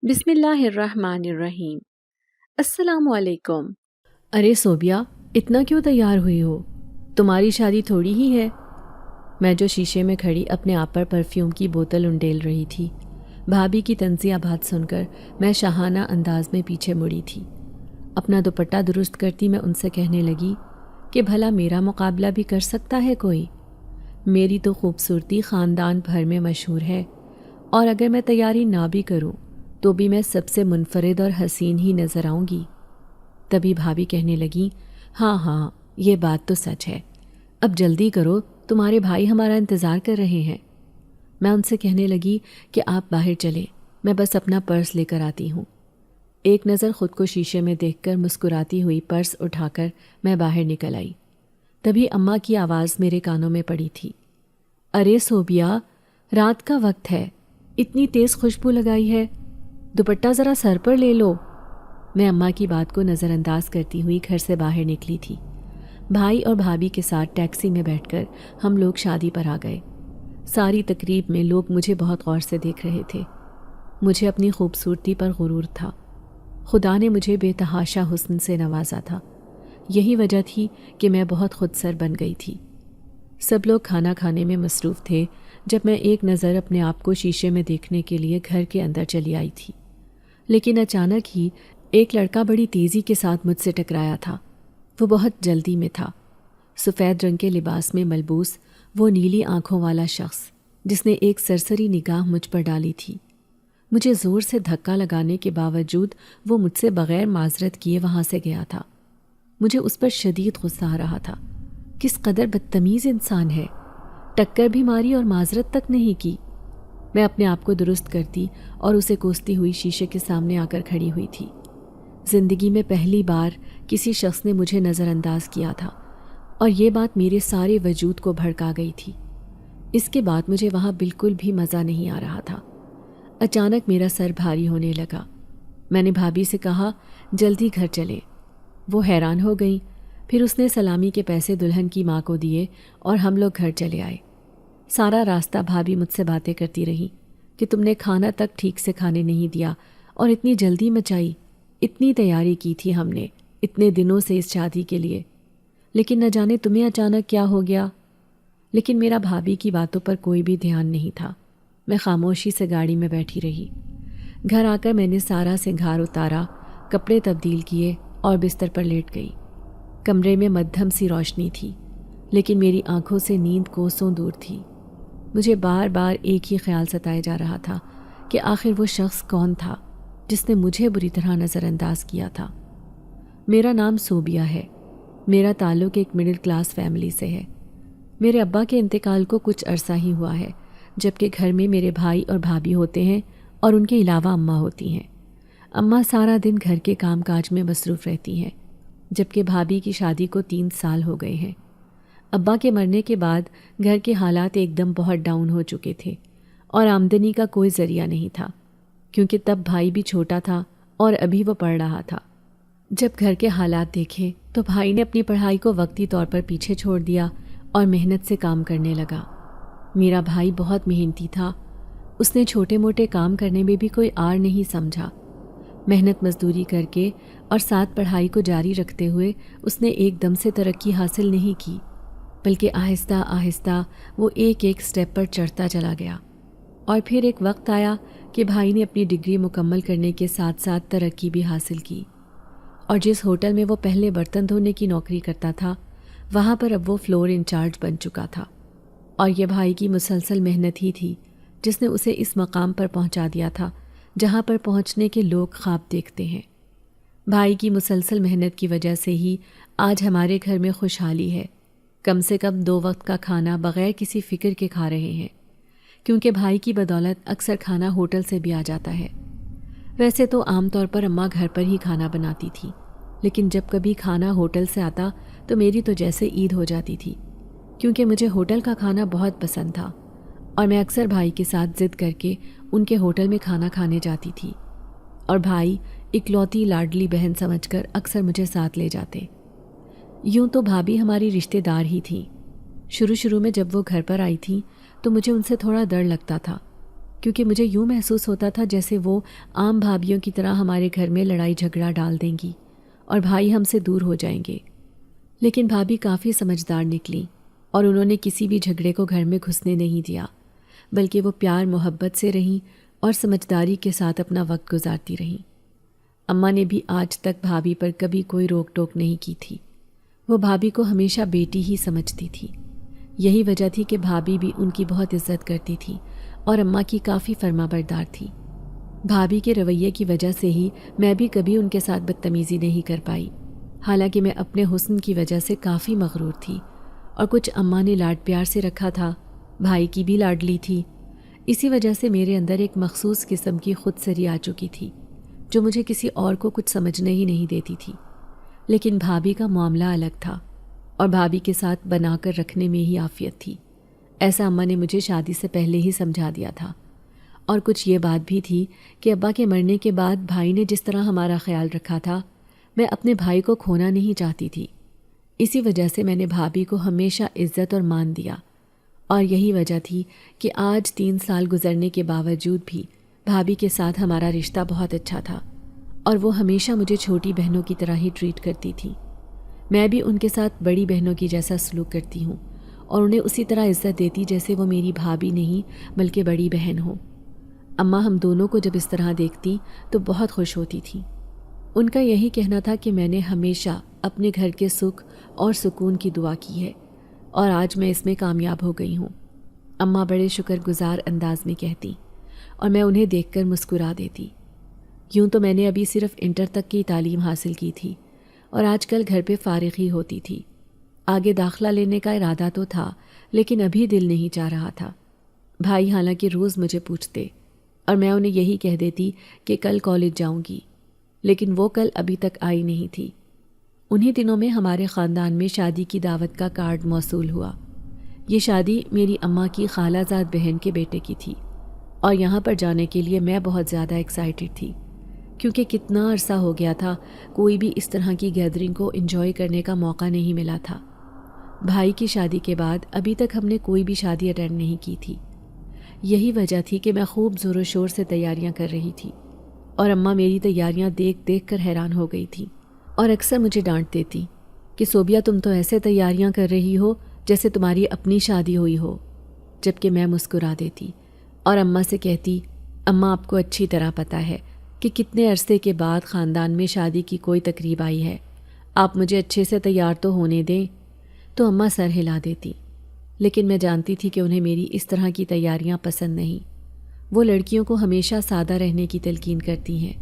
بسم اللہ الرحمن الرحیم۔ السلام علیکم۔ ارے صوبیہ، اتنا کیوں تیار ہوئی ہو؟ تمہاری شادی تھوڑی ہی ہے۔ میں جو شیشے میں کھڑی اپنے آپ پر پرفیوم کی بوتل انڈیل رہی تھی، بھابھی کی طنزیہ بات سن کر میں شاہانہ انداز میں پیچھے مڑی تھی۔ اپنا دوپٹہ درست کرتی میں ان سے کہنے لگی کہ بھلا میرا مقابلہ بھی کر سکتا ہے کوئی؟ میری تو خوبصورتی خاندان بھر میں مشہور ہے، اور اگر میں تیاری نہ بھی کروں تو بھی میں سب سے منفرد اور حسین ہی نظر آؤں گی۔ تبھی بھابھی کہنے لگی، ہاں ہاں، یہ بات تو سچ ہے، اب جلدی کرو، تمہارے بھائی ہمارا انتظار کر رہے ہیں۔ میں ان سے کہنے لگی کہ آپ باہر چلیں، میں بس اپنا پرس لے کر آتی ہوں۔ ایک نظر خود کو شیشے میں دیکھ کر مسکراتی ہوئی پرس اٹھا کر میں باہر نکل آئی۔ تبھی اماں کی آواز میرے کانوں میں پڑی تھی، ارے صوبیہ، رات کا وقت ہے، اتنی تیز خوشبو لگائی ہے، دوپٹہ ذرا سر پر لے لو۔ میں اماں کی بات کو نظر انداز کرتی ہوئی گھر سے باہر نکلی تھی۔ بھائی اور بھابھی کے ساتھ ٹیکسی میں بیٹھ کر ہم لوگ شادی پر آ گئے۔ ساری تقریب میں لوگ مجھے بہت غور سے دیکھ رہے تھے۔ مجھے اپنی خوبصورتی پر غرور تھا۔ خدا نے مجھے بے تحاشا حسن سے نوازا تھا۔ یہی وجہ تھی کہ میں بہت خود سر بن گئی تھی۔ سب لوگ کھانا کھانے میں مصروف تھے جب میں ایک نظر اپنے آپ کو شیشے میں دیکھنے کے لیے گھر کے اندر چلی آئی تھی۔ لیکن اچانک ہی ایک لڑکا بڑی تیزی کے ساتھ مجھ سے ٹکرایا تھا۔ وہ بہت جلدی میں تھا۔ سفید رنگ کے لباس میں ملبوس وہ نیلی آنکھوں والا شخص جس نے ایک سرسری نگاہ مجھ پر ڈالی تھی۔ مجھے زور سے دھکا لگانے کے باوجود وہ مجھ سے بغیر معذرت کیے وہاں سے گیا تھا۔ مجھے اس پر شدید غصہ آ رہا تھا۔ کس قدر بدتمیز انسان ہے، ٹکر بھی ماری اور معذرت تک نہیں کی۔ میں اپنے آپ کو درست کرتی اور اسے کوستی ہوئی شیشے کے سامنے آ کر کھڑی ہوئی تھی۔ زندگی میں پہلی بار کسی شخص نے مجھے نظر انداز کیا تھا، اور یہ بات میرے سارے وجود کو بھڑکا گئی تھی۔ اس کے بعد مجھے وہاں بالکل بھی مزہ نہیں آ رہا تھا۔ اچانک میرا سر بھاری ہونے لگا۔ میں نے بھابھی سے کہا، جلدی گھر چلیں۔ وہ حیران ہو گئیں۔ پھر اس نے سلامی کے پیسے دلہن کی ماں کو دیے اور ہم لوگ گھر چلے آئے۔ سارا راستہ بھابھی مجھ سے باتیں کرتی رہی کہ تم نے کھانا تک ٹھیک سے کھانے نہیں دیا اور اتنی جلدی مچائی، اتنی تیاری کی تھی ہم نے اتنے دنوں سے اس شادی کے لیے، لیکن نہ جانے تمہیں اچانک کیا ہو گیا۔ لیکن میرا بھابھی کی باتوں پر کوئی بھی دھیان نہیں تھا۔ میں خاموشی سے گاڑی میں بیٹھی رہی۔ گھر آ کر میں نے سارا سنگھار اتارا، کپڑے تبدیل کیے اور بستر پر لیٹ گئی۔ کمرے میں مدھم سی روشنی تھی، لیکن میری آنکھوں سے نیند کوسوں دور تھی۔ مجھے بار بار ایک ہی خیال ستائے جا رہا تھا کہ آخر وہ شخص کون تھا جس نے مجھے بری طرح نظر انداز کیا تھا۔ میرا نام صوبیہ ہے۔ میرا تعلق ایک مڈل کلاس فیملی سے ہے۔ میرے ابا کے انتقال کو کچھ عرصہ ہی ہوا ہے، جبکہ گھر میں میرے بھائی اور بھابھی ہوتے ہیں اور ان کے علاوہ اماں ہوتی ہیں۔ اماں سارا دن گھر کے کام کاج میں مصروف رہتی ہیں، جبکہ بھابھی کی شادی کو 3 سال ہو گئے ہیں۔ ابا کے مرنے کے بعد گھر کے حالات ایک دم بہت ڈاؤن ہو چکے تھے اور آمدنی کا کوئی ذریعہ نہیں تھا، کیونکہ تب بھائی بھی چھوٹا تھا اور ابھی وہ پڑھ رہا تھا۔ جب گھر کے حالات دیکھے تو بھائی نے اپنی پڑھائی کو وقتی طور پر پیچھے چھوڑ دیا اور محنت سے کام کرنے لگا۔ میرا بھائی بہت محنتی تھا۔ اس نے چھوٹے موٹے کام کرنے میں بھی کوئی آر نہیں سمجھا۔ محنت مزدوری کر کے اور ساتھ پڑھائی کو جاری رکھتے ہوئے اس نے ایک دم سے ترقی حاصل نہیں کی، بلکہ آہستہ آہستہ وہ ایک ایک سٹیپ پر چڑھتا چلا گیا۔ اور پھر ایک وقت آیا کہ بھائی نے اپنی ڈگری مکمل کرنے کے ساتھ ساتھ ترقی بھی حاصل کی، اور جس ہوٹل میں وہ پہلے برتن دھونے کی نوکری کرتا تھا، وہاں پر اب وہ فلور انچارج بن چکا تھا۔ اور یہ بھائی کی مسلسل محنت ہی تھی جس نے اسے اس مقام پر پہنچا دیا تھا جہاں پر پہنچنے کے لوگ خواب دیکھتے ہیں۔ بھائی کی مسلسل محنت کی وجہ سے ہی آج ہمارے گھر میں خوشحالی ہے۔ کم سے کم 2 وقت کا کھانا بغیر کسی فکر کے کھا رہے ہیں، کیونکہ بھائی کی بدولت اکثر کھانا ہوٹل سے بھی آ جاتا ہے۔ ویسے تو عام طور پر اماں گھر پر ہی کھانا بناتی تھی، لیکن جب کبھی کھانا ہوٹل سے آتا تو میری تو جیسے عید ہو جاتی تھی، کیونکہ مجھے ہوٹل کا کھانا بہت پسند تھا اور میں اکثر بھائی کے ساتھ ضد کر کے ان کے ہوٹل میں کھانا کھانے جاتی تھی، اور بھائی اکلوتی لاڈلی بہن سمجھ کر اکثر مجھے ساتھ لے جاتے۔ یوں تو بھابھی ہماری رشتہ دار ہی تھی۔ شروع میں جب وہ گھر پر آئی تھی تو مجھے ان سے تھوڑا ڈر لگتا تھا، کیونکہ مجھے یوں محسوس ہوتا تھا جیسے وہ عام بھابھیوں کی طرح ہمارے گھر میں لڑائی جھگڑا ڈال دیں گی اور بھائی ہم سے دور ہو جائیں گے۔ لیکن بھابھی کافی سمجھدار نکلی اور انہوں نے کسی بھی جھگڑے کو گھر میں گھسنے نہیں دیا، بلکہ وہ پیار محبت سے رہیں اور سمجھداری کے ساتھ اپنا وقت گزارتی رہیں۔ اماں نے بھی آج تک بھابھی پر کبھی کوئی روک ٹوک نہیں کی تھی۔ وہ بھابھی کو ہمیشہ بیٹی ہی سمجھتی تھی۔ یہی وجہ تھی کہ بھابھی بھی ان کی بہت عزت کرتی تھی اور اماں کی کافی فرما بردار تھی۔ بھابھی کے رویے کی وجہ سے ہی میں بھی کبھی ان کے ساتھ بدتمیزی نہیں کر پائی، حالانکہ میں اپنے حسن کی وجہ سے کافی مغرور تھی اور کچھ اماں نے لاڈ پیار سے رکھا تھا، بھائی کی بھی لاڈلی تھی۔ اسی وجہ سے میرے اندر ایک مخصوص قسم کی خود سری آ چکی تھی جو مجھے کسی اور کو کچھ سمجھنے ہی نہیں دیتی تھی۔ لیکن بھابھی کا معاملہ الگ تھا اور بھابھی کے ساتھ بنا کر رکھنے میں ہی عافیت تھی۔ ایسا اماں نے مجھے شادی سے پہلے ہی سمجھا دیا تھا۔ اور کچھ یہ بات بھی تھی کہ ابا کے مرنے کے بعد بھائی نے جس طرح ہمارا خیال رکھا تھا، میں اپنے بھائی کو کھونا نہیں چاہتی تھی۔ اسی وجہ سے میں نے بھابھی کو ہمیشہ عزت اور مان دیا، اور یہی وجہ تھی کہ آج 3 سال گزرنے کے باوجود بھی بھابھی کے ساتھ ہمارا رشتہ بہت اچھا تھا اور وہ ہمیشہ مجھے چھوٹی بہنوں کی طرح ہی ٹریٹ کرتی تھی۔ میں بھی ان کے ساتھ بڑی بہنوں کی جیسا سلوک کرتی ہوں اور انہیں اسی طرح عزت دیتی جیسے وہ میری بھابھی نہیں بلکہ بڑی بہن ہو۔ اماں ہم دونوں کو جب اس طرح دیکھتی تو بہت خوش ہوتی تھی۔ ان کا یہی کہنا تھا کہ میں نے ہمیشہ اپنے گھر کے سکھ اور سکون کی دعا کی ہے اور آج میں اس میں کامیاب ہو گئی ہوں، اماں بڑے شکر گزار انداز میں کہتی اور میں انہیں دیکھ کر مسکرا دیتی۔ یوں تو میں نے ابھی صرف انٹر تک کی تعلیم حاصل کی تھی اور آج کل گھر پہ فارغ ہی ہوتی تھی۔ آگے داخلہ لینے کا ارادہ تو تھا لیکن ابھی دل نہیں چاہ رہا تھا۔ بھائی حالانکہ روز مجھے پوچھتے اور میں انہیں یہی کہہ دیتی کہ کل کالج جاؤں گی، لیکن وہ کل ابھی تک آئی نہیں تھی۔ انہی دنوں میں ہمارے خاندان میں شادی کی دعوت کا کارڈ موصول ہوا۔ یہ شادی میری اماں کی خالہ زاد بہن کے بیٹے کی تھی اور یہاں پر جانے کے لیے میں بہت زیادہ ایکسائٹڈ تھی، کیونکہ کتنا عرصہ ہو گیا تھا کوئی بھی اس طرح کی گیدرنگ کو انجوائے کرنے کا موقع نہیں ملا تھا۔ بھائی کی شادی کے بعد ابھی تک ہم نے کوئی بھی شادی اٹینڈ نہیں کی تھی۔ یہی وجہ تھی کہ میں خوب زور و شور سے تیاریاں کر رہی تھی اور اماں میری تیاریاں دیکھ دیکھ کر حیران ہو گئی تھی اور اکثر مجھے ڈانٹ دیتی کہ صوبیہ تم تو ایسے تیاریاں کر رہی ہو جیسے تمہاری اپنی شادی ہوئی ہو، جبکہ میں مسکرا دیتی اور اماں سے کہتی، اماں آپ کو اچھی طرح پتہ ہے کہ کتنے عرصے کے بعد خاندان میں شادی کی کوئی تقریب آئی ہے، آپ مجھے اچھے سے تیار تو ہونے دیں۔ تو اماں سر ہلا دیتی، لیکن میں جانتی تھی کہ انہیں میری اس طرح کی تیاریاں پسند نہیں۔ وہ لڑکیوں کو ہمیشہ سادہ رہنے کی تلقین کرتی ہیں،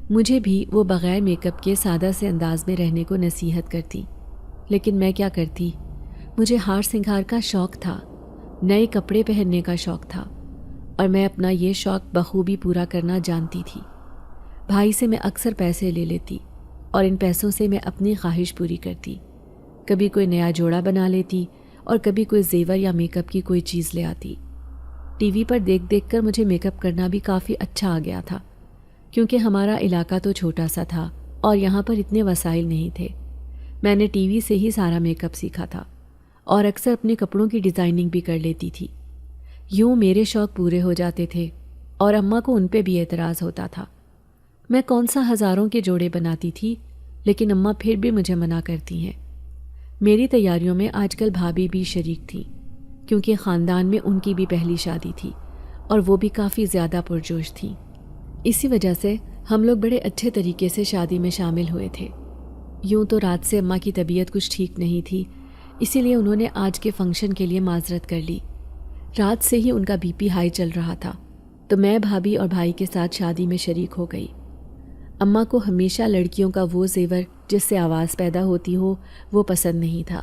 مجھے بھی وہ بغیر میک اپ کے سادہ سے انداز میں رہنے کو نصیحت کرتی، لیکن میں کیا کرتی؟ مجھے ہار سنگھار کا شوق تھا، نئے کپڑے پہننے کا شوق تھا اور میں اپنا یہ شوق بخوبی پورا کرنا جانتی تھی۔ بھائی سے میں اکثر پیسے لے لیتی اور ان پیسوں سے میں اپنی خواہش پوری کرتی، کبھی کوئی نیا جوڑا بنا لیتی اور کبھی کوئی زیور یا میک اپ کی کوئی چیز لے آتی۔ ٹی وی پر دیکھ دیکھ کر مجھے میک اپ کرنا بھی کافی اچھا آ گیا تھا، کیونکہ ہمارا علاقہ تو چھوٹا سا تھا اور یہاں پر اتنے وسائل نہیں تھے۔ میں نے ٹی وی سے ہی سارا میک اپ سیکھا تھا اور اکثر اپنے کپڑوں کی ڈیزائننگ بھی کر لیتی تھی۔ یوں میرے شوق پورے ہو جاتے تھے اور اماں کو ان پہ بھی اعتراض ہوتا تھا۔ میں کون سا ہزاروں کے جوڑے بناتی تھی، لیکن اماں پھر بھی مجھے منع کرتی ہیں۔ میری تیاریوں میں آج کل بھابھی بھی شریک تھی، کیونکہ خاندان میں ان کی بھی پہلی شادی تھی اور وہ بھی کافی زیادہ پرجوش تھیں۔ اسی وجہ سے ہم لوگ بڑے اچھے طریقے سے شادی میں شامل ہوئے تھے۔ یوں تو رات سے اماں کی طبیعت کچھ ٹھیک نہیں تھی، اسی لیے انہوں نے آج کے فنکشن کے لیے معذرت کر لی۔ رات سے ہی ان کا بی پی ہائی چل رہا تھا، تو میں بھابھی اور بھائی کے ساتھ شادی میں شریک ہو گئی۔ اماں کو ہمیشہ لڑکیوں کا وہ زیور جس سے آواز پیدا ہوتی ہو وہ پسند نہیں تھا،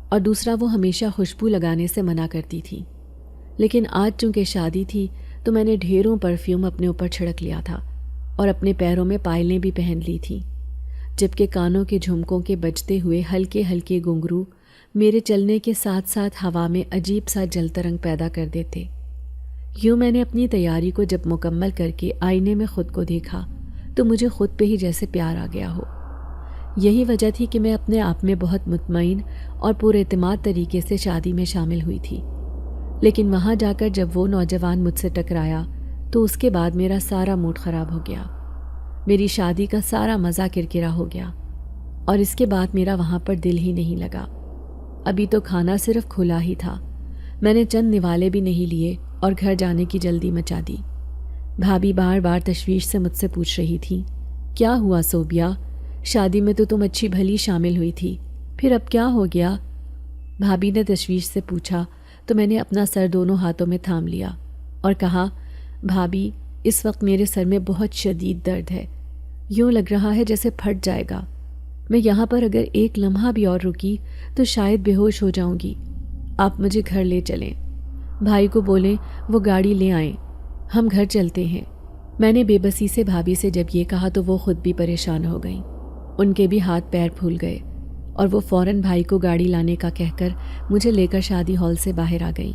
اور دوسرا وہ ہمیشہ خوشبو لگانے سے منع کرتی تھی۔ لیکن آج چونکہ شادی تھی تو میں نے ڈھیروں پرفیوم اپنے اوپر چھڑک لیا تھا اور اپنے پیروں میں پائلیں بھی پہن لی تھیں، جبکہ کانوں کے جھمکوں کے بجتے ہوئے ہلکے ہلکے گھنگرو میرے چلنے کے ساتھ ساتھ ہوا میں عجیب سا جل ترنگ پیدا کر دیتے۔ یوں میں نے اپنی تیاری کو جب مکمل کر کے آئینے میں خود کو دیکھا تو مجھے خود پہ ہی جیسے پیار آ گیا ہو۔ یہی وجہ تھی کہ میں اپنے آپ میں بہت مطمئن اور پُر اعتماد طریقے سے شادی میں شامل ہوئی تھی۔ لیکن وہاں جا کر جب وہ نوجوان مجھ سے ٹکرایا تو اس کے بعد میرا سارا موڈ خراب ہو گیا۔ میری شادی کا سارا مزہ کرکرا ہو گیا اور اس کے بعد میرا وہاں پر دل ہی نہیں لگا۔ ابھی تو کھانا صرف کھلا ہی تھا، میں نے چند نوالے بھی نہیں لیے اور گھر جانے کی جلدی مچا دی۔ بھابھی بار بار تشویش سے مجھ سے پوچھ رہی تھی، کیا ہوا صوبیہ؟ شادی میں تو تم اچھی بھلی شامل ہوئی تھی، پھر اب کیا ہو گیا؟ بھابھی نے تشویش سے پوچھا تو میں نے اپنا سر دونوں ہاتھوں میں تھام لیا اور کہا، بھابھی اس وقت میرے سر میں بہت شدید درد ہے، یوں لگ رہا ہے جیسے پھٹ جائے گا۔ میں یہاں پر اگر ایک لمحہ بھی اور رکی تو شاید بے ہوش ہو جاؤں گی۔ آپ مجھے گھر لے چلیں، بھائی کو بولیں وہ گاڑی لے آئیں، ہم گھر چلتے ہیں۔ میں نے بے بسی سے بھابھی سے جب یہ کہا تو وہ خود بھی پریشان ہو گئیں، ان کے بھی ہاتھ پیر پھول گئے اور وہ فوراً بھائی کو گاڑی لانے کا کہہ کر مجھے لے کر شادی ہال سے باہر آ گئیں۔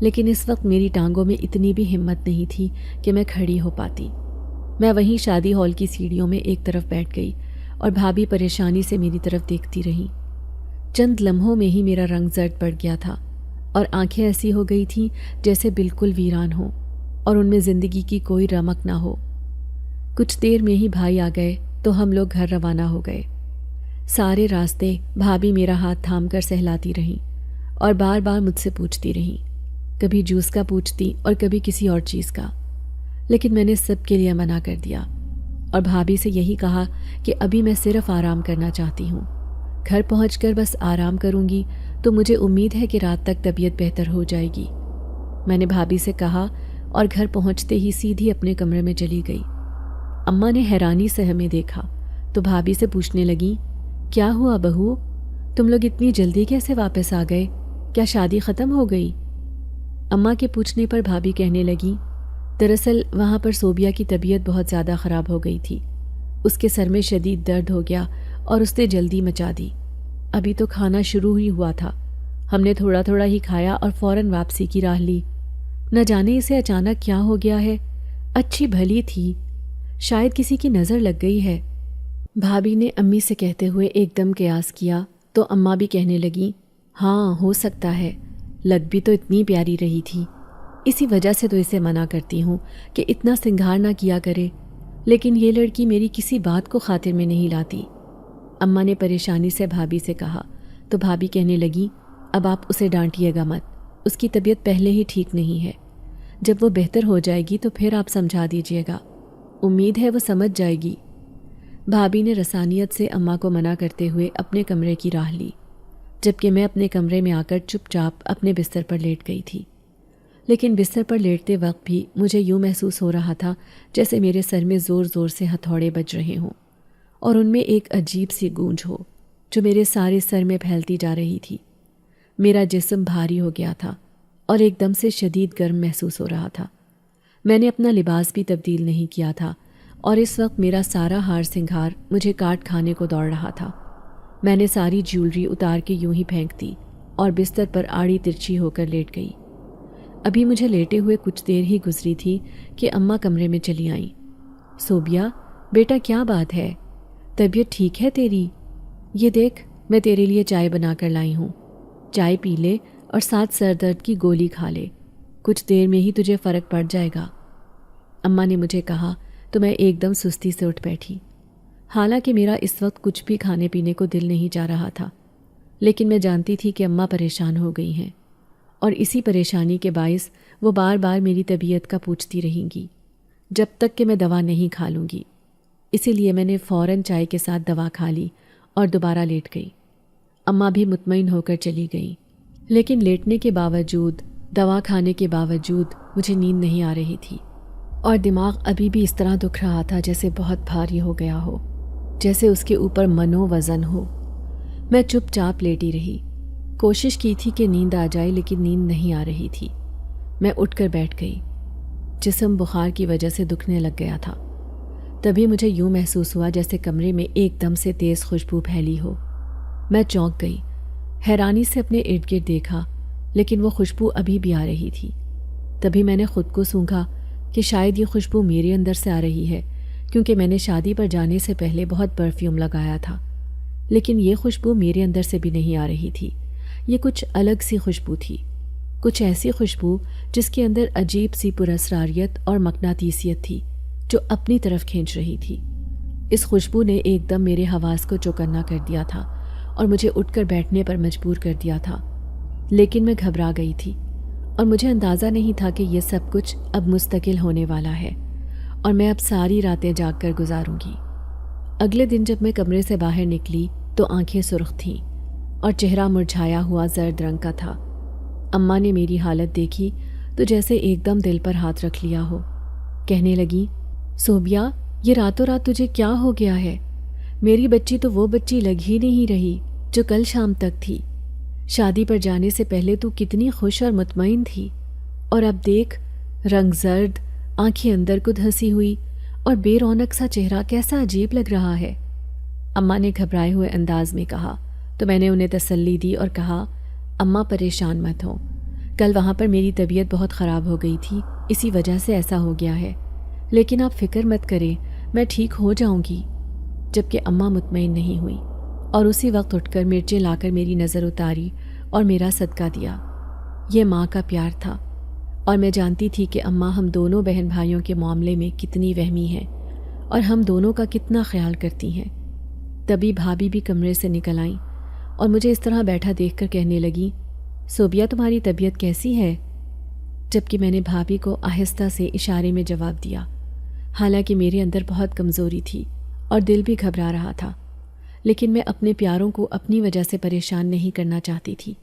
لیکن اس وقت میری ٹانگوں میں اتنی بھی ہمت نہیں تھی کہ میں کھڑی ہو پاتی۔ میں وہیں شادی ہال کی سیڑھیوں میں ایک طرف بیٹھ گئی اور بھابھی پریشانی سے میری طرف دیکھتی رہی۔ چند لمحوں میں ہی میرا رنگ زرد پڑ گیا تھا اور آنکھیں ایسی ہو گئی تھیں جیسے بالکل ویران ہوں اور ان میں زندگی کی کوئی رمق نہ ہو۔ کچھ دیر میں ہی بھائی آ گئے تو ہم لوگ گھر روانہ ہو گئے۔ سارے راستے بھابھی میرا ہاتھ تھام کر سہلاتی رہیں اور بار بار مجھ سے پوچھتی رہیں، کبھی جوس کا پوچھتی اور کبھی کسی اور چیز کا، لیکن میں نے سب کے لیے منع کر دیا اور بھابھی سے یہی کہا کہ ابھی میں صرف آرام کرنا چاہتی ہوں، گھر پہنچ کر بس آرام کروں گی تو مجھے امید ہے کہ رات تک طبیعت بہتر ہو جائے گی۔ میں نے بھابھی سے کہا اور گھر پہنچتے ہی سیدھی اپنے کمرے میں چلی گئی۔ اماں نے حیرانی سے ہمیں دیکھا تو بھابھی سے پوچھنے لگی، کیا ہوا بہو؟ تم لوگ اتنی جلدی کیسے واپس آ گئے؟ کیا شادی ختم ہو گئی؟ اماں کے پوچھنے پر بھابھی کہنے لگی، دراصل وہاں پر صوبیہ کی طبیعت بہت زیادہ خراب ہو گئی تھی، اس کے سر میں شدید درد ہو گیا اور اس نے جلدی مچا دی۔ ابھی تو کھانا شروع ہی ہوا تھا، ہم نے تھوڑا تھوڑا ہی کھایا اور فوراً واپسی کی راہ لی۔ نہ جانے اسے اچانک کیا ہو گیا ہے، اچھی بھلی تھی، شاید کسی کی نظر لگ گئی ہے۔ بھابھی نے امی سے کہتے ہوئے ایک دم قیاس کیا تو اماں بھی کہنے لگیں، ہاں ہو سکتا ہے، لگ بھی تو اتنی پیاری رہی تھی، اسی وجہ سے تو اسے منع کرتی ہوں کہ اتنا سنگھار نہ کیا کرے، لیکن یہ لڑکی میری کسی بات کو خاطر میں نہیں لاتی۔ اماں نے پریشانی سے بھابھی سے کہا تو بھابھی کہنے لگی، اب آپ اسے ڈانٹیے گا مت، اس کی طبیعت پہلے ہی ٹھیک نہیں ہے، جب وہ بہتر ہو جائے گی تو پھر آپ سمجھا دیجیے گا، امید ہے وہ سمجھ جائے گی۔ بھابھی نے رسانیت سے اماں کو منع کرتے ہوئے اپنے کمرے کی راہ لی، جبکہ میں اپنے کمرے میں آ کر چپ چاپ اپنے بستر پر لیٹ گئی تھی۔ لیکن بستر پر لیٹتے وقت بھی مجھے یوں محسوس ہو رہا تھا جیسے میرے سر میں زور زور سے ہتھوڑے بج رہے ہوں اور ان میں ایک عجیب سی گونج ہو جو میرے سارے سر میں پھیلتی جا رہی تھی۔ میرا جسم بھاری ہو گیا تھا اور ایک دم سے شدید گرم محسوس ہو رہا تھا۔ میں نے اپنا لباس بھی تبدیل نہیں کیا تھا اور اس وقت میرا سارا ہار سنگھار مجھے کاٹ کھانے کو دوڑ رہا تھا۔ میں نے ساری جیولری اتار کے یوں ہی پھینک دی اور بستر پر آڑی ترچھی ہو کر لیٹ گئی۔ ابھی مجھے لیٹے ہوئے کچھ دیر ہی گزری تھی کہ اماں کمرے میں چلی آئیں۔ صوبیہ بیٹا کیا بات ہے؟ طبیعت ٹھیک ہے تیری؟ یہ دیکھ میں تیرے لیے چائے بنا کر لائی ہوں، چائے پی لے اور ساتھ سر درد کی گولی کھا لے، کچھ دیر میں ہی تجھے فرق پڑ جائے گا۔ اماں نے مجھے کہا تو میں ایک دم سستی سے اٹھ بیٹھی، حالانکہ میرا اس وقت کچھ بھی کھانے پینے کو دل نہیں چاہ رہا تھا، لیکن میں جانتی تھی کہ اماں پریشان ہو گئی ہیں اور اسی پریشانی کے باعث وہ بار بار میری طبیعت کا پوچھتی رہیں گی جب تک کہ میں دوا نہیں کھا لوں گی۔ اسی لیے میں نے فوراً چائے کے ساتھ دوا کھا لی اور دوبارہ لیٹ گئی۔ اماں بھی مطمئن ہو کر چلی گئیں، لیکن لیٹنے کے باوجود، دوا کھانے کے باوجود مجھے نیند نہیں آ رہی تھی اور دماغ ابھی بھی اس طرح دکھ رہا تھا جیسے بہت بھاری ہو گیا ہو، جیسے اس کے اوپر منو وزن ہو۔ میں چپ چاپ لیٹی رہی، کوشش کی تھی کہ نیند آ جائے لیکن نیند نہیں آ رہی تھی۔ میں اٹھ کر بیٹھ گئی، جسم بخار کی وجہ سے دکھنے لگ گیا تھا۔ تبھی مجھے یوں محسوس ہوا جیسے کمرے میں ایک دم سے تیز خوشبو پھیلی ہو۔ میں چونک گئی، حیرانی سے اپنے ارد گرد دیکھا، لیکن وہ خوشبو ابھی بھی آ رہی تھی۔ تبھی میں نے خود کو سونگھا کہ شاید یہ خوشبو میرے اندر سے آ رہی ہے، کیونکہ میں نے شادی پر جانے سے پہلے بہت پرفیوم لگایا تھا، لیکن یہ خوشبو میرے اندر سے بھی نہیں آ رہی تھی۔ یہ کچھ الگ سی خوشبو تھی، کچھ ایسی خوشبو جس کے اندر عجیب سی پراسراریت اور مقناطیسیت تھی جو اپنی طرف کھینچ رہی تھی۔ اس خوشبو نے ایک دم میرے حواس کو چوکنا کر دیا تھا اور مجھے اٹھ کر بیٹھنے پر مجبور کر دیا تھا، لیکن میں گھبرا گئی تھی اور مجھے اندازہ نہیں تھا کہ یہ سب کچھ اب مستقل ہونے والا ہے اور میں اب ساری راتیں جاگ کر گزاروں گی۔ اگلے دن جب میں کمرے سے باہر نکلی تو آنکھیں سرخ تھیں اور چہرہ مرجھایا ہوا زرد رنگ کا تھا۔ اماں نے میری حالت دیکھی تو جیسے ایک دم دل پر ہاتھ رکھ لیا ہو، کہنے لگی، صوبیہ، یہ راتوں رات تجھے کیا ہو گیا ہے؟ میری بچی تو وہ بچی لگ ہی نہیں رہی جو کل شام تک تھی۔ شادی پر جانے سے پہلے تو کتنی خوش اور مطمئن تھی، اور اب دیکھ، رنگ زرد، آنکھیں اندر کو دھسی ہوئی اور بے رونق سا چہرہ کیسا عجیب لگ رہا ہے۔ اماں نے گھبرائے ہوئے انداز میں کہا تو میں نے انہیں تسلی دی اور کہا، اماں پریشان مت ہو، کل وہاں پر میری طبیعت بہت خراب ہو گئی تھی، اسی وجہ سے ایسا ہو گیا ہے، لیکن آپ فکر مت کریں، میں ٹھیک ہو جاؤں گی۔ جبکہ اماں مطمئن نہیں ہوئی اور اسی وقت اٹھ کر مرچیں لا کر میری نظر اتاری اور میرا صدقہ دیا۔ یہ ماں کا پیار تھا، اور میں جانتی تھی کہ اماں ہم دونوں بہن بھائیوں کے معاملے میں کتنی وہمی ہیں اور ہم دونوں کا کتنا خیال کرتی ہیں۔ تبھی بھابھی بھی کمرے سے نکل آئیں اور مجھے اس طرح بیٹھا دیکھ کر کہنے لگی، صوبیہ، تمہاری طبیعت کیسی ہے؟ جبکہ میں نے بھابھی کو آہستہ سے اشارے میں جواب دیا، حالانکہ میرے اندر بہت کمزوری تھی اور دل بھی گھبرا رہا تھا، لیکن میں اپنے پیاروں کو اپنی وجہ سے پریشان نہیں کرنا چاہتی تھی۔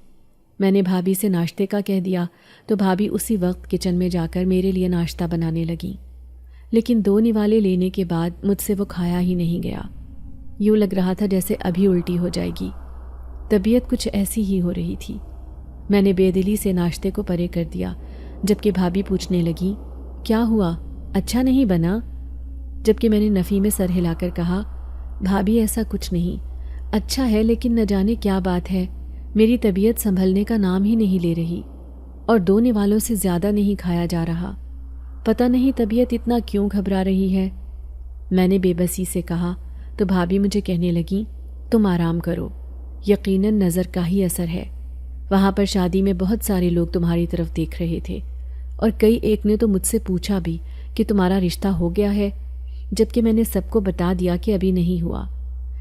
میں نے بھابھی سے ناشتے کا کہہ دیا تو بھابھی اسی وقت کچن میں جا کر میرے لیے ناشتہ بنانے لگیں، لیکن 2 نوالے لینے کے بعد مجھ سے وہ کھایا ہی نہیں گیا۔ یوں لگ رہا تھا جیسے ابھی الٹی ہو جائے گی۔ طبیعت کچھ ایسی ہی ہو رہی تھی۔ میں نے بے دلی سے ناشتے کو پرے کر دیا، جبکہ بھابھی پوچھنے لگی، کیا ہوا، اچھا نہیں بنا؟ جبکہ میں نے نفی میں سر ہلا کر کہا، بھابھی ایسا کچھ نہیں، اچھا ہے، لیکن نہ جانے کیا بات ہے، میری طبیعت سنبھلنے کا نام ہی نہیں لے رہی اور 2 نوالوں سے زیادہ نہیں کھایا جا رہا، پتہ نہیں طبیعت اتنا کیوں گھبرا رہی ہے۔ میں نے بے بسی سے کہا تو بھابھی مجھے کہنے لگیں، تم آرام کرو، یقیناً نظر کا ہی اثر ہے، وہاں پر شادی میں بہت سارے لوگ تمہاری طرف دیکھ رہے تھے اور کئی ایک نے تو مجھ سے پوچھا بھی کہ تمہارا رشتہ ہو گیا ہے، جبکہ میں نے سب کو بتا دیا کہ ابھی نہیں ہوا،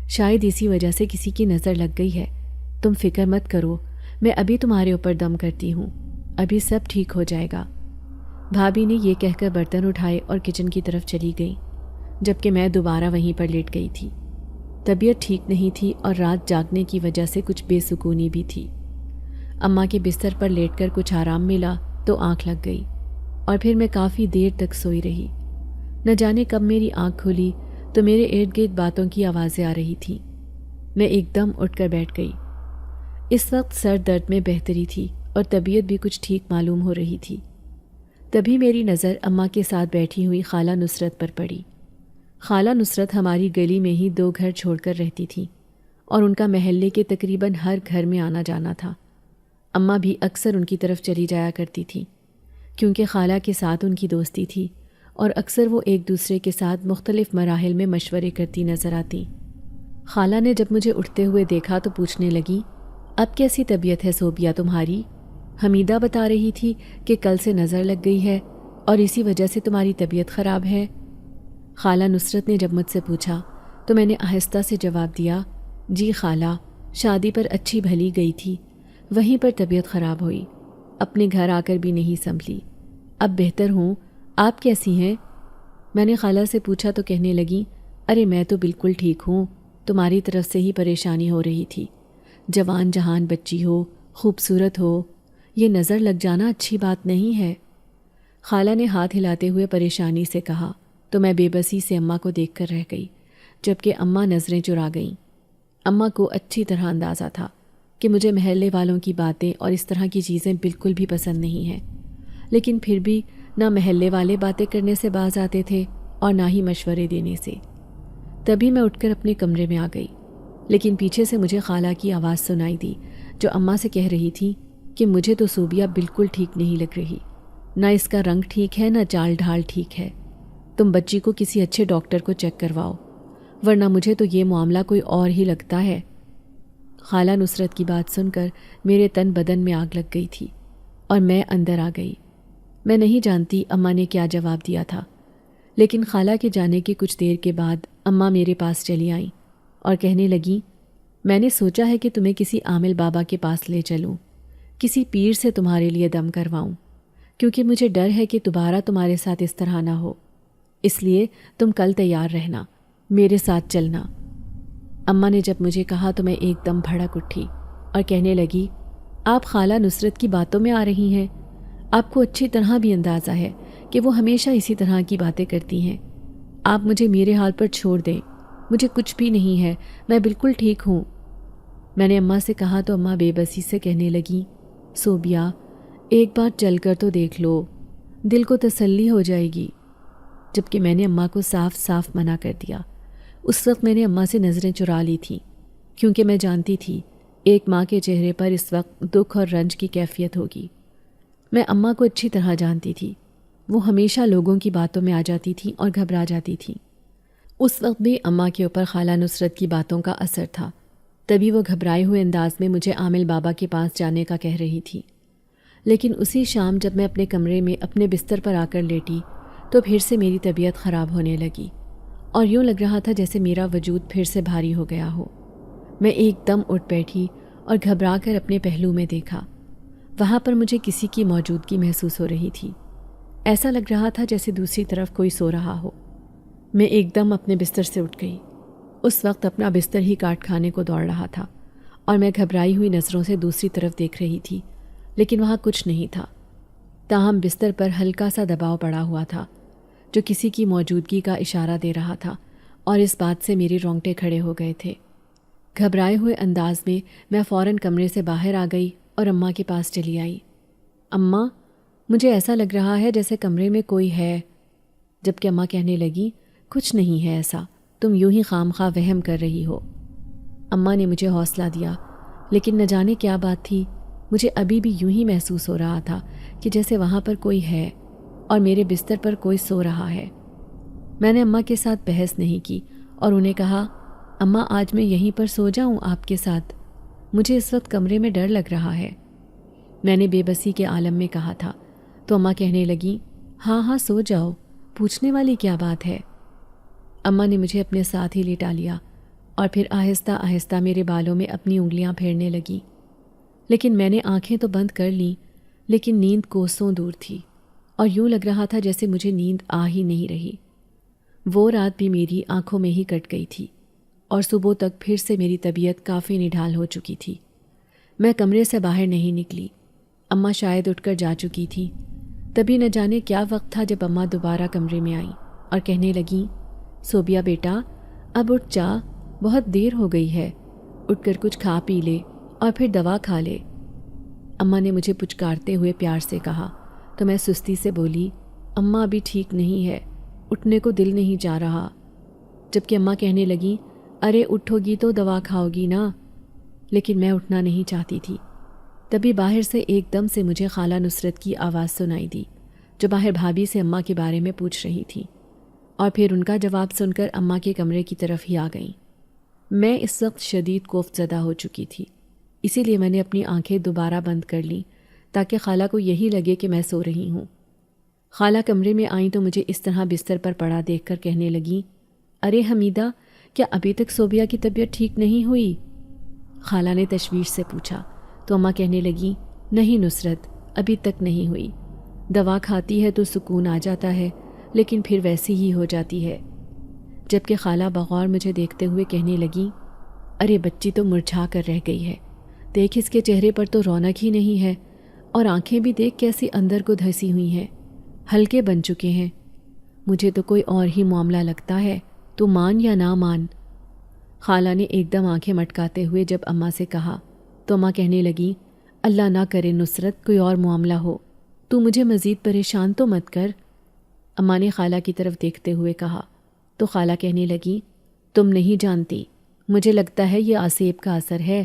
شاید اسی وجہ سے کسی کی نظر لگ گئی ہے، تم فکر مت کرو، میں ابھی تمہارے اوپر دم کرتی ہوں، ابھی سب ٹھیک ہو جائے گا۔ بھابھی نے یہ کہہ کر برتن اٹھائے اور کچن کی طرف چلی گئی، جبکہ میں دوبارہ وہیں پر لیٹ گئی تھی۔ طبیعت ٹھیک نہیں تھی اور رات جاگنے کی وجہ سے کچھ بے سکونی بھی تھی۔ اماں کے بستر پر لیٹ کر کچھ آرام ملا تو آنکھ لگ گئی اور پھر میں کافی دیر تک سوئی رہی۔ نہ جانے کب میری آنکھ کھلی تو میرے ارد گرد باتوں کی آوازیں آ رہی تھیں۔ میں ایک دم اٹھ کر بیٹھ گئی۔ اس وقت سر درد میں بہتری تھی اور طبیعت بھی کچھ ٹھیک معلوم ہو رہی تھی۔ تبھی میری نظر اماں کے ساتھ بیٹھی ہوئی خالہ نصرت پر پڑی۔ خالہ نصرت ہماری گلی میں ہی 2 گھر چھوڑ کر رہتی تھیں اور ان کا محلے کے تقریباً ہر گھر میں آنا جانا تھا۔ اماں بھی اکثر ان کی طرف چلی جایا کرتی تھیں، کیونکہ خالہ کے ساتھ ان کی دوستی تھی اور اکثر وہ ایک دوسرے کے ساتھ مختلف مراحل میں مشورے کرتی نظر آتی۔ خالہ نے جب مجھے اٹھتے ہوئے دیکھا تو پوچھنے لگی، اب کیسی طبیعت ہے صوبیہ تمہاری؟ حمیدہ بتا رہی تھی کہ کل سے نظر لگ گئی ہے اور اسی وجہ سے تمہاری طبیعت خراب ہے۔ خالہ نصرت نے جب مجھ سے پوچھا تو میں نے آہستہ سے جواب دیا، جی خالہ، شادی پر اچھی بھلی گئی تھی، وہیں پر طبیعت خراب ہوئی، اپنے گھر آ کر بھی نہیں سنبھلی، اب بہتر ہوں، آپ کیسی ہیں؟ میں نے خالہ سے پوچھا تو کہنے لگی، ارے میں تو بالکل ٹھیک ہوں، تمہاری طرف سے ہی پریشانی ہو رہی تھی، جوان جہان بچی ہو، خوبصورت ہو، یہ نظر لگ جانا اچھی بات نہیں ہے۔ خالہ نے ہاتھ ہلاتے ہوئے پریشانی سے کہا تو میں بے بسی سے اماں کو دیکھ کر رہ گئی، جبکہ اماں نظریں چرا گئیں۔ اماں کو اچھی طرح اندازہ تھا کہ مجھے محلے والوں کی باتیں اور اس طرح کی چیزیں بالکل بھی پسند نہیں ہیں، لیکن پھر بھی نہ محلے والے باتیں کرنے سے باز آتے تھے اور نہ ہی مشورے دینے سے۔ تبھی میں اٹھ کر اپنے کمرے میں آ گئی، لیکن پیچھے سے مجھے خالہ کی آواز سنائی دی جو اماں سے کہہ رہی تھی کہ مجھے تو صوبیہ بالکل ٹھیک نہیں لگ رہی، نہ اس کا رنگ ٹھیک ہے، نہ چال ڈھال ٹھیک ہے، تم بچی کو کسی اچھے ڈاکٹر کو چیک کرواؤ، ورنہ مجھے تو یہ معاملہ کوئی اور ہی لگتا ہے۔ خالہ نصرت کی بات سن کر میرے تن بدن میں آگ لگ گئی تھی اور میں اندر آ گئی۔ میں نہیں جانتی اماں نے کیا جواب دیا تھا، لیکن خالہ کے جانے کی کچھ دیر کے بعد اماں میرے پاس چلی آئیں اور کہنے لگیں، میں نے سوچا ہے کہ تمہیں کسی عامل بابا کے پاس لے چلوں، کسی پیر سے تمہارے لیے دم کرواؤں، کیونکہ مجھے ڈر ہے کہ دوبارہ تمہارے ساتھ اس طرح نہ ہو، اس لیے تم کل تیار رہنا، میرے ساتھ چلنا۔ اماں نے جب مجھے کہا تو میں ایک دم بھڑک اٹھی اور کہنے لگی، آپ خالہ نصرت کی باتوں میں آ رہی ہیں؟ آپ کو اچھی طرح بھی اندازہ ہے کہ وہ ہمیشہ اسی طرح کی باتیں کرتی ہیں۔ آپ مجھے میرے حال پر چھوڑ دیں، مجھے کچھ بھی نہیں ہے، میں بالکل ٹھیک ہوں۔ میں نے اماں سے کہا تو اماں بے بسی سے کہنے لگیں، صوبیہ ایک بار چل کر تو دیکھ لو، دل کو تسلی ہو جائے گی۔ جبکہ میں نے اماں کو صاف صاف منع کر دیا۔ اس وقت میں نے اماں سے نظریں چرا لی تھیں، کیونکہ میں جانتی تھی ایک ماں کے چہرے پر اس وقت دکھ اور رنج کی کیفیت ہوگی۔ میں اماں کو اچھی طرح جانتی تھی، وہ ہمیشہ لوگوں کی باتوں میں آ جاتی تھیں اور گھبرا جاتی تھیں۔ اس وقت بھی اماں کے اوپر خالہ نصرت کی باتوں کا اثر تھا، تبھی وہ گھبرائے ہوئے انداز میں مجھے عامل بابا کے پاس جانے کا کہہ رہی تھی۔ لیکن اسی شام جب میں اپنے کمرے میں اپنے بستر پر آ کر لیٹی تو پھر سے میری طبیعت خراب ہونے لگی اور یوں لگ رہا تھا جیسے میرا وجود پھر سے بھاری ہو گیا ہو۔ میں ایک دم اٹھ بیٹھی اور گھبرا کر اپنے پہلو میں دیکھا۔ وہاں پر مجھے کسی کی موجودگی محسوس ہو رہی تھی، ایسا لگ رہا تھا جیسے دوسری طرف کوئی سو رہا ہو۔ میں ایک دم اپنے بستر سے اٹھ گئی۔ اس وقت اپنا بستر ہی کاٹ کھانے کو دوڑ رہا تھا اور میں گھبرائی ہوئی نظروں سے دوسری طرف دیکھ رہی تھی، لیکن وہاں کچھ نہیں تھا۔ تاہم بستر پر ہلکا سا دباؤ پڑا ہوا تھا جو کسی کی موجودگی کا اشارہ دے رہا تھا، اور اس بات سے میرے رونگٹے کھڑے ہو گئے تھے۔ گھبرائے ہوئے انداز میں فوراً کمرے سے باہر آ گئی اور اماں کے پاس چلی آئی۔ اماں، مجھے ایسا لگ رہا ہے جیسے کمرے میں کوئی ہے، جبکہ اماں کہنے لگی، کچھ نہیں ہے ایسا، تم یوں ہی خام خواہ وہم کر رہی ہو۔ اماں نے مجھے حوصلہ دیا، لیکن نہ جانے کیا بات تھی، مجھے ابھی بھی یوں ہی محسوس ہو رہا تھا کہ جیسے وہاں پر کوئی ہے اور میرے بستر پر کوئی سو رہا ہے۔ میں نے اماں کے ساتھ بحث نہیں کی اور انہیں کہا، اماں آج میں یہیں پر سو جاؤں آپ کے ساتھ؟ مجھے اس وقت کمرے میں ڈر لگ رہا ہے۔ میں نے بے بسی کے عالم میں کہا تھا تو اماں کہنے لگیں، ہاں ہاں سو جاؤ، پوچھنے والی کیا بات ہے۔ اماں نے مجھے اپنے ساتھ ہی لٹا لیا اور پھر آہستہ آہستہ میرے بالوں میں اپنی انگلیاں پھیرنے لگی، لیکن میں نے آنکھیں تو بند کر لیں، لیکن نیند کوسوں دور تھی اور یوں لگ رہا تھا جیسے مجھے نیند آ ہی نہیں رہی۔ وہ رات بھی میری آنکھوں میں ہی کٹ گئی تھی اور صبح تک پھر سے میری طبیعت کافی نڈھال ہو چکی تھی۔ میں کمرے سے باہر نہیں نکلی، اماں شاید اٹھ کر جا چکی تھی۔ تبھی نہ جانے کیا وقت تھا جب اماں دوبارہ کمرے میں آئیں اور کہنے لگیں، صوبیہ بیٹا اب اٹھ جا، بہت دیر ہو گئی ہے، اٹھ کر کچھ کھا پی لے اور پھر دوا کھا لے۔ اماں نے مجھے پچکارتے ہوئے پیار سے کہا تو میں سستی سے بولی، اماں ابھی ٹھیک نہیں ہے، اٹھنے کو دل نہیں جا رہا۔ جبکہ اماں کہنے لگیں، ارے اٹھو گی تو دوا کھاؤ گی نا۔ لیکن میں اٹھنا نہیں چاہتی تھی۔ تبھی باہر سے ایک دم سے مجھے خالہ نصرت کی آواز سنائی دی، جو باہر بھابھی سے اماں کے بارے میں پوچھ رہی تھی، اور پھر ان کا جواب سن کر اماں کے کمرے کی طرف ہی آ گئیں۔ میں اس وقت شدید کوفت زدہ ہو چکی تھی، اسی لیے میں نے اپنی آنکھیں دوبارہ بند کر لیں تاکہ خالہ کو یہی لگے کہ میں سو رہی ہوں۔ خالہ کمرے میں آئیں تو مجھے اس طرح بستر پر پڑا دیکھ کر کہنے لگیں، ارے حمیدہ، کیا ابھی تک صوبیہ کی طبیعت ٹھیک نہیں ہوئی؟ خالہ نے تشویش سے پوچھا تو اماں کہنے لگیں، نہیں نصرت، ابھی تک نہیں ہوئی، دوا کھاتی ہے تو سکون آ جاتا ہے، لیکن پھر ویسی ہی ہو جاتی ہے۔ جبکہ خالہ بغور مجھے دیکھتے ہوئے کہنے لگیں، ارے بچی تو مرجھا کر رہ گئی ہے، دیکھ اس کے چہرے پر تو رونق ہی نہیں ہے، اور آنکھیں بھی دیکھ کیسی اندر کو دھسی ہوئی ہیں، ہلکے بن چکے ہیں۔ مجھے تو کوئی اور ہی معاملہ لگتا ہے، تو مان یا نہ مان۔ خالہ نے ایک دم آنکھیں مٹکاتے ہوئے جب اماں سے کہا تو اماں کہنے لگیں، اللہ نہ کرے نصرت کوئی اور معاملہ ہو، تو مجھے مزید پریشان تو مت کر۔ اماں نے خالہ کی طرف دیکھتے ہوئے کہا تو خالہ کہنے لگیں، تم نہیں جانتی، مجھے لگتا ہے یہ آسیب کا اثر ہے۔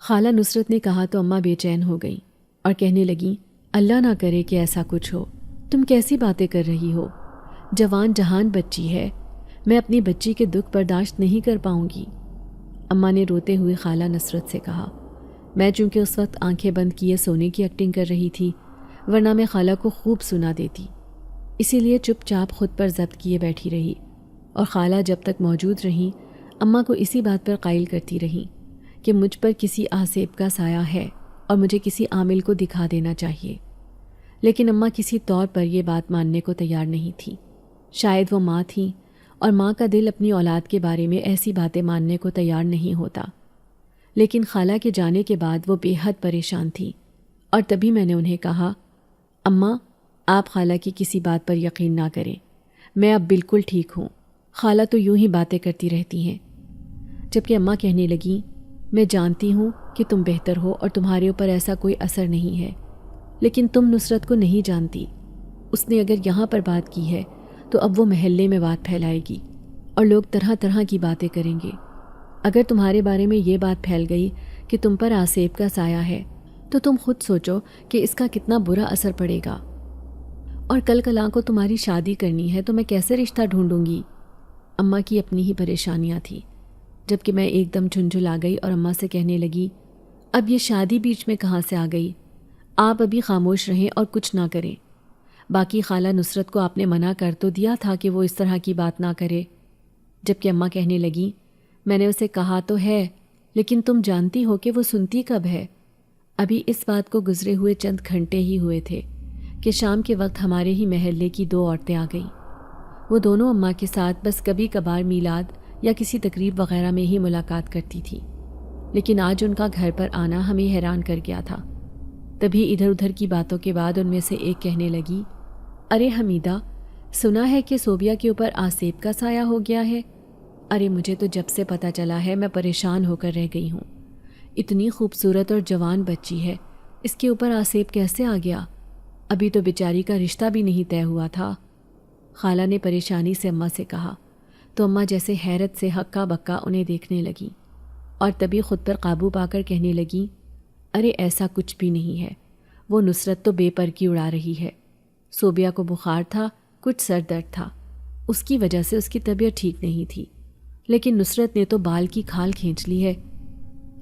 خالہ نصرت نے کہا تو اماں بے چین ہو گئیں اور کہنے لگیں، اللہ نہ کرے کہ ایسا کچھ ہو، تم کیسی باتیں کر رہی ہو، جوان جہان بچی ہے، میں اپنی بچی کے دکھ برداشت نہیں کر پاؤں گی۔ اماں نے روتے ہوئے خالہ نصرت سے کہا، میں چونکہ اس وقت آنکھیں بند کیے سونے کی ایکٹنگ کر رہی تھی، ورنہ میں خالہ کو خوب سنا دیتی، اسی لیے چپ چاپ خود پر ضبط کیے بیٹھی رہی، اور خالہ جب تک موجود رہیں اماں کو اسی بات پر قائل کرتی رہیں کہ مجھ پر کسی آسیب کا سایہ ہے اور مجھے کسی عامل کو دکھا دینا چاہیے۔ لیکن اماں کسی طور پر یہ بات ماننے کو تیار نہیں تھی۔ شاید وہ ماں تھیں، اور ماں کا دل اپنی اولاد کے بارے میں ایسی باتیں ماننے کو تیار نہیں ہوتا۔ لیکن خالہ کے جانے کے بعد وہ بے حد پریشان تھی، اور تبھی میں نے انہیں کہا، اماں آپ خالہ کی کسی بات پر یقین نہ کریں، میں اب بالکل ٹھیک ہوں، خالہ تو یوں ہی باتیں کرتی رہتی ہیں۔ جبکہ اماں کہنے لگیں، میں جانتی ہوں کہ تم بہتر ہو اور تمہارے اوپر ایسا کوئی اثر نہیں ہے، لیکن تم نصرت کو نہیں جانتی۔ اس نے اگر یہاں پر بات کی ہے تو اب وہ محلے میں بات پھیلائے گی اور لوگ طرح طرح کی باتیں کریں گے۔ اگر تمہارے بارے میں یہ بات پھیل گئی کہ تم پر آسیب کا سایہ ہے تو تم خود سوچو کہ اس کا کتنا برا اثر پڑے گا، اور کل کلاں کو تمہاری شادی کرنی ہے تو میں کیسے رشتہ ڈھونڈوں گی؟ اماں کی اپنی ہی پریشانیاں تھیں، جبکہ میں ایک دم جھنجھلا گئی اور اماں سے کہنے لگی، اب یہ شادی بیچ میں کہاں سے آ گئی؟ آپ ابھی خاموش رہیں اور کچھ نہ کریں۔ باقی خالہ نصرت کو آپ نے منع کر تو دیا تھا کہ وہ اس طرح کی بات نہ کرے۔ جبکہ اماں کہنے لگیں، میں نے اسے کہا تو ہے، لیکن تم جانتی ہو کہ وہ سنتی کب ہے؟ ابھی اس بات کو گزرے ہوئے چند گھنٹے ہی ہوئے تھے کہ شام کے وقت ہمارے ہی محلے کی 2 عورتیں آ گئیں۔ وہ دونوں اماں کے ساتھ بس کبھی کبھار میلاد یا کسی تقریب وغیرہ میں ہی ملاقات کرتی تھی، لیکن آج ان کا گھر پر آنا ہمیں حیران کر گیا تھا۔ تبھی ادھر ادھر کی باتوں کے بعد ان میں سے ایک کہنے لگی، ارے حمیدہ، سنا ہے کہ صوبیہ کے اوپر آسیب کا سایہ ہو گیا ہے؟ ارے مجھے تو جب سے پتہ چلا ہے میں پریشان ہو کر رہ گئی ہوں۔ اتنی خوبصورت اور جوان بچی ہے، اس کے اوپر آسیب کیسے آ گیا؟ ابھی تو بیچاری کا رشتہ بھی نہیں طے ہوا تھا۔ خالہ نے پریشانی سے اماں سے کہا تو اماں جیسے حیرت سے ہکا بکا انہیں دیکھنے لگیں، اور تبھی خود پر قابو پا کر کہنے لگیں، ارے ایسا کچھ بھی نہیں ہے، وہ نصرت تو بے پر کی اڑا رہی ہے۔ صوبیہ کو بخار تھا، کچھ سر درد تھا، اس کی وجہ سے اس کی طبیعت ٹھیک نہیں تھی، لیکن نصرت نے تو بال کی کھال کھینچ لی ہے۔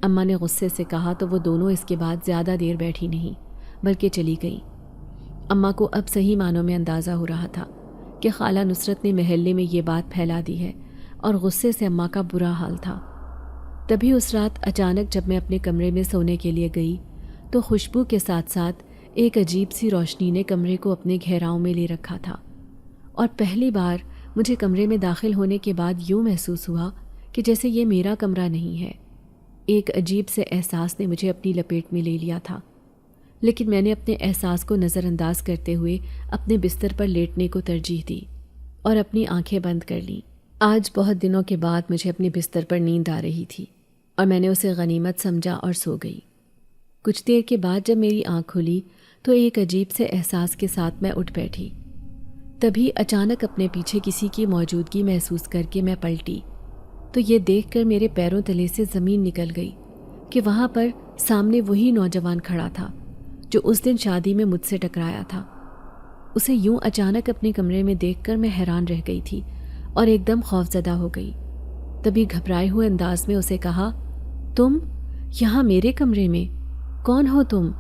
اماں نے غصے سے کہا تو وہ دونوں اس کے بعد زیادہ دیر بیٹھی نہیں بلکہ چلی گئیں۔ اماں کو اب صحیح معنوں میں اندازہ ہو رہا تھا کہ خالہ نصرت نے محلے میں یہ بات پھیلا دی ہے، اور غصے سے اماں کا برا حال تھا۔ تبھی اس رات اچانک جب میں اپنے کمرے میں سونے کے لیے گئی تو خوشبو کے ساتھ ساتھ ایک عجیب سی روشنی نے کمرے کو اپنے گھیراؤں میں لے رکھا تھا، اور پہلی بار مجھے کمرے میں داخل ہونے کے بعد یوں محسوس ہوا کہ جیسے یہ میرا کمرہ نہیں ہے۔ ایک عجیب سے احساس نے مجھے اپنی لپیٹ میں لے لیا تھا، لیکن میں نے اپنے احساس کو نظر انداز کرتے ہوئے اپنے بستر پر لیٹنے کو ترجیح دی اور اپنی آنکھیں بند کر لیں۔ آج بہت دنوں کے بعد مجھے اپنے بستر پر نیند آ رہی تھی، اور میں نے اسے غنیمت سمجھا اور سو گئی۔ کچھ دیر کے بعد جب میری آنکھ کھلی تو ایک عجیب سے احساس کے ساتھ میں اٹھ بیٹھی۔ تبھی اچانک اپنے پیچھے کسی کی موجودگی محسوس کر کے میں پلٹی تو یہ دیکھ کر میرے پیروں تلے سے زمین نکل گئی کہ وہاں پر سامنے وہی نوجوان کھڑا تھا جو اس دن شادی میں مجھ سے ٹکرایا تھا۔ اسے یوں اچانک اپنے کمرے میں دیکھ کر میں حیران رہ گئی تھی اور ایک دم خوفزدہ ہو گئی۔ تبھی گھبرائے ہوئے انداز میں اسے کہا، تم یہاں میرے کمرے میں؟ کون ہو تم؟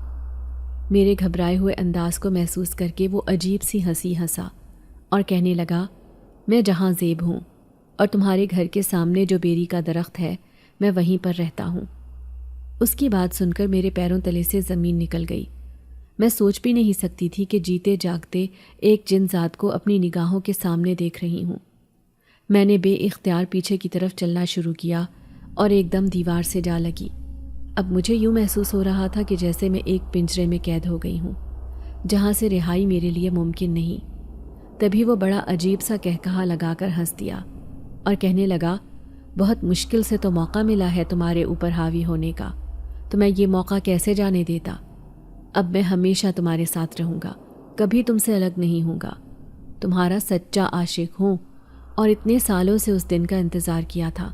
میرے گھبرائے ہوئے انداز کو محسوس کر کے وہ عجیب سی ہنسی ہنسا اور کہنے لگا، میں جہاں زیب ہوں، اور تمہارے گھر کے سامنے جو بیری کا درخت ہے میں وہیں پر رہتا ہوں۔ اس کی بات سن کر میرے پیروں تلے سے زمین نکل گئی۔ میں سوچ بھی نہیں سکتی تھی کہ جیتے جاگتے ایک جن ذات کو اپنی نگاہوں کے سامنے دیکھ رہی ہوں۔ میں نے بے اختیار پیچھے کی طرف چلنا شروع کیا اور ایک دم دیوار سے جا لگی۔ اب مجھے یوں محسوس ہو رہا تھا کہ جیسے میں ایک پنجرے میں قید ہو گئی ہوں، جہاں سے رہائی میرے لیے ممکن نہیں۔ تبھی وہ بڑا عجیب سا کہکہا لگا کر ہنس دیا اور کہنے لگا، بہت مشکل سے تو موقع ملا ہے تمہارے اوپر حاوی ہونے کا، تو میں یہ موقع کیسے جانے دیتا؟ اب میں ہمیشہ تمہارے ساتھ رہوں گا، کبھی تم سے الگ نہیں ہوں گا، تمہارا سچا عاشق ہوں، اور اتنے سالوں سے اس دن کا انتظار کیا تھا۔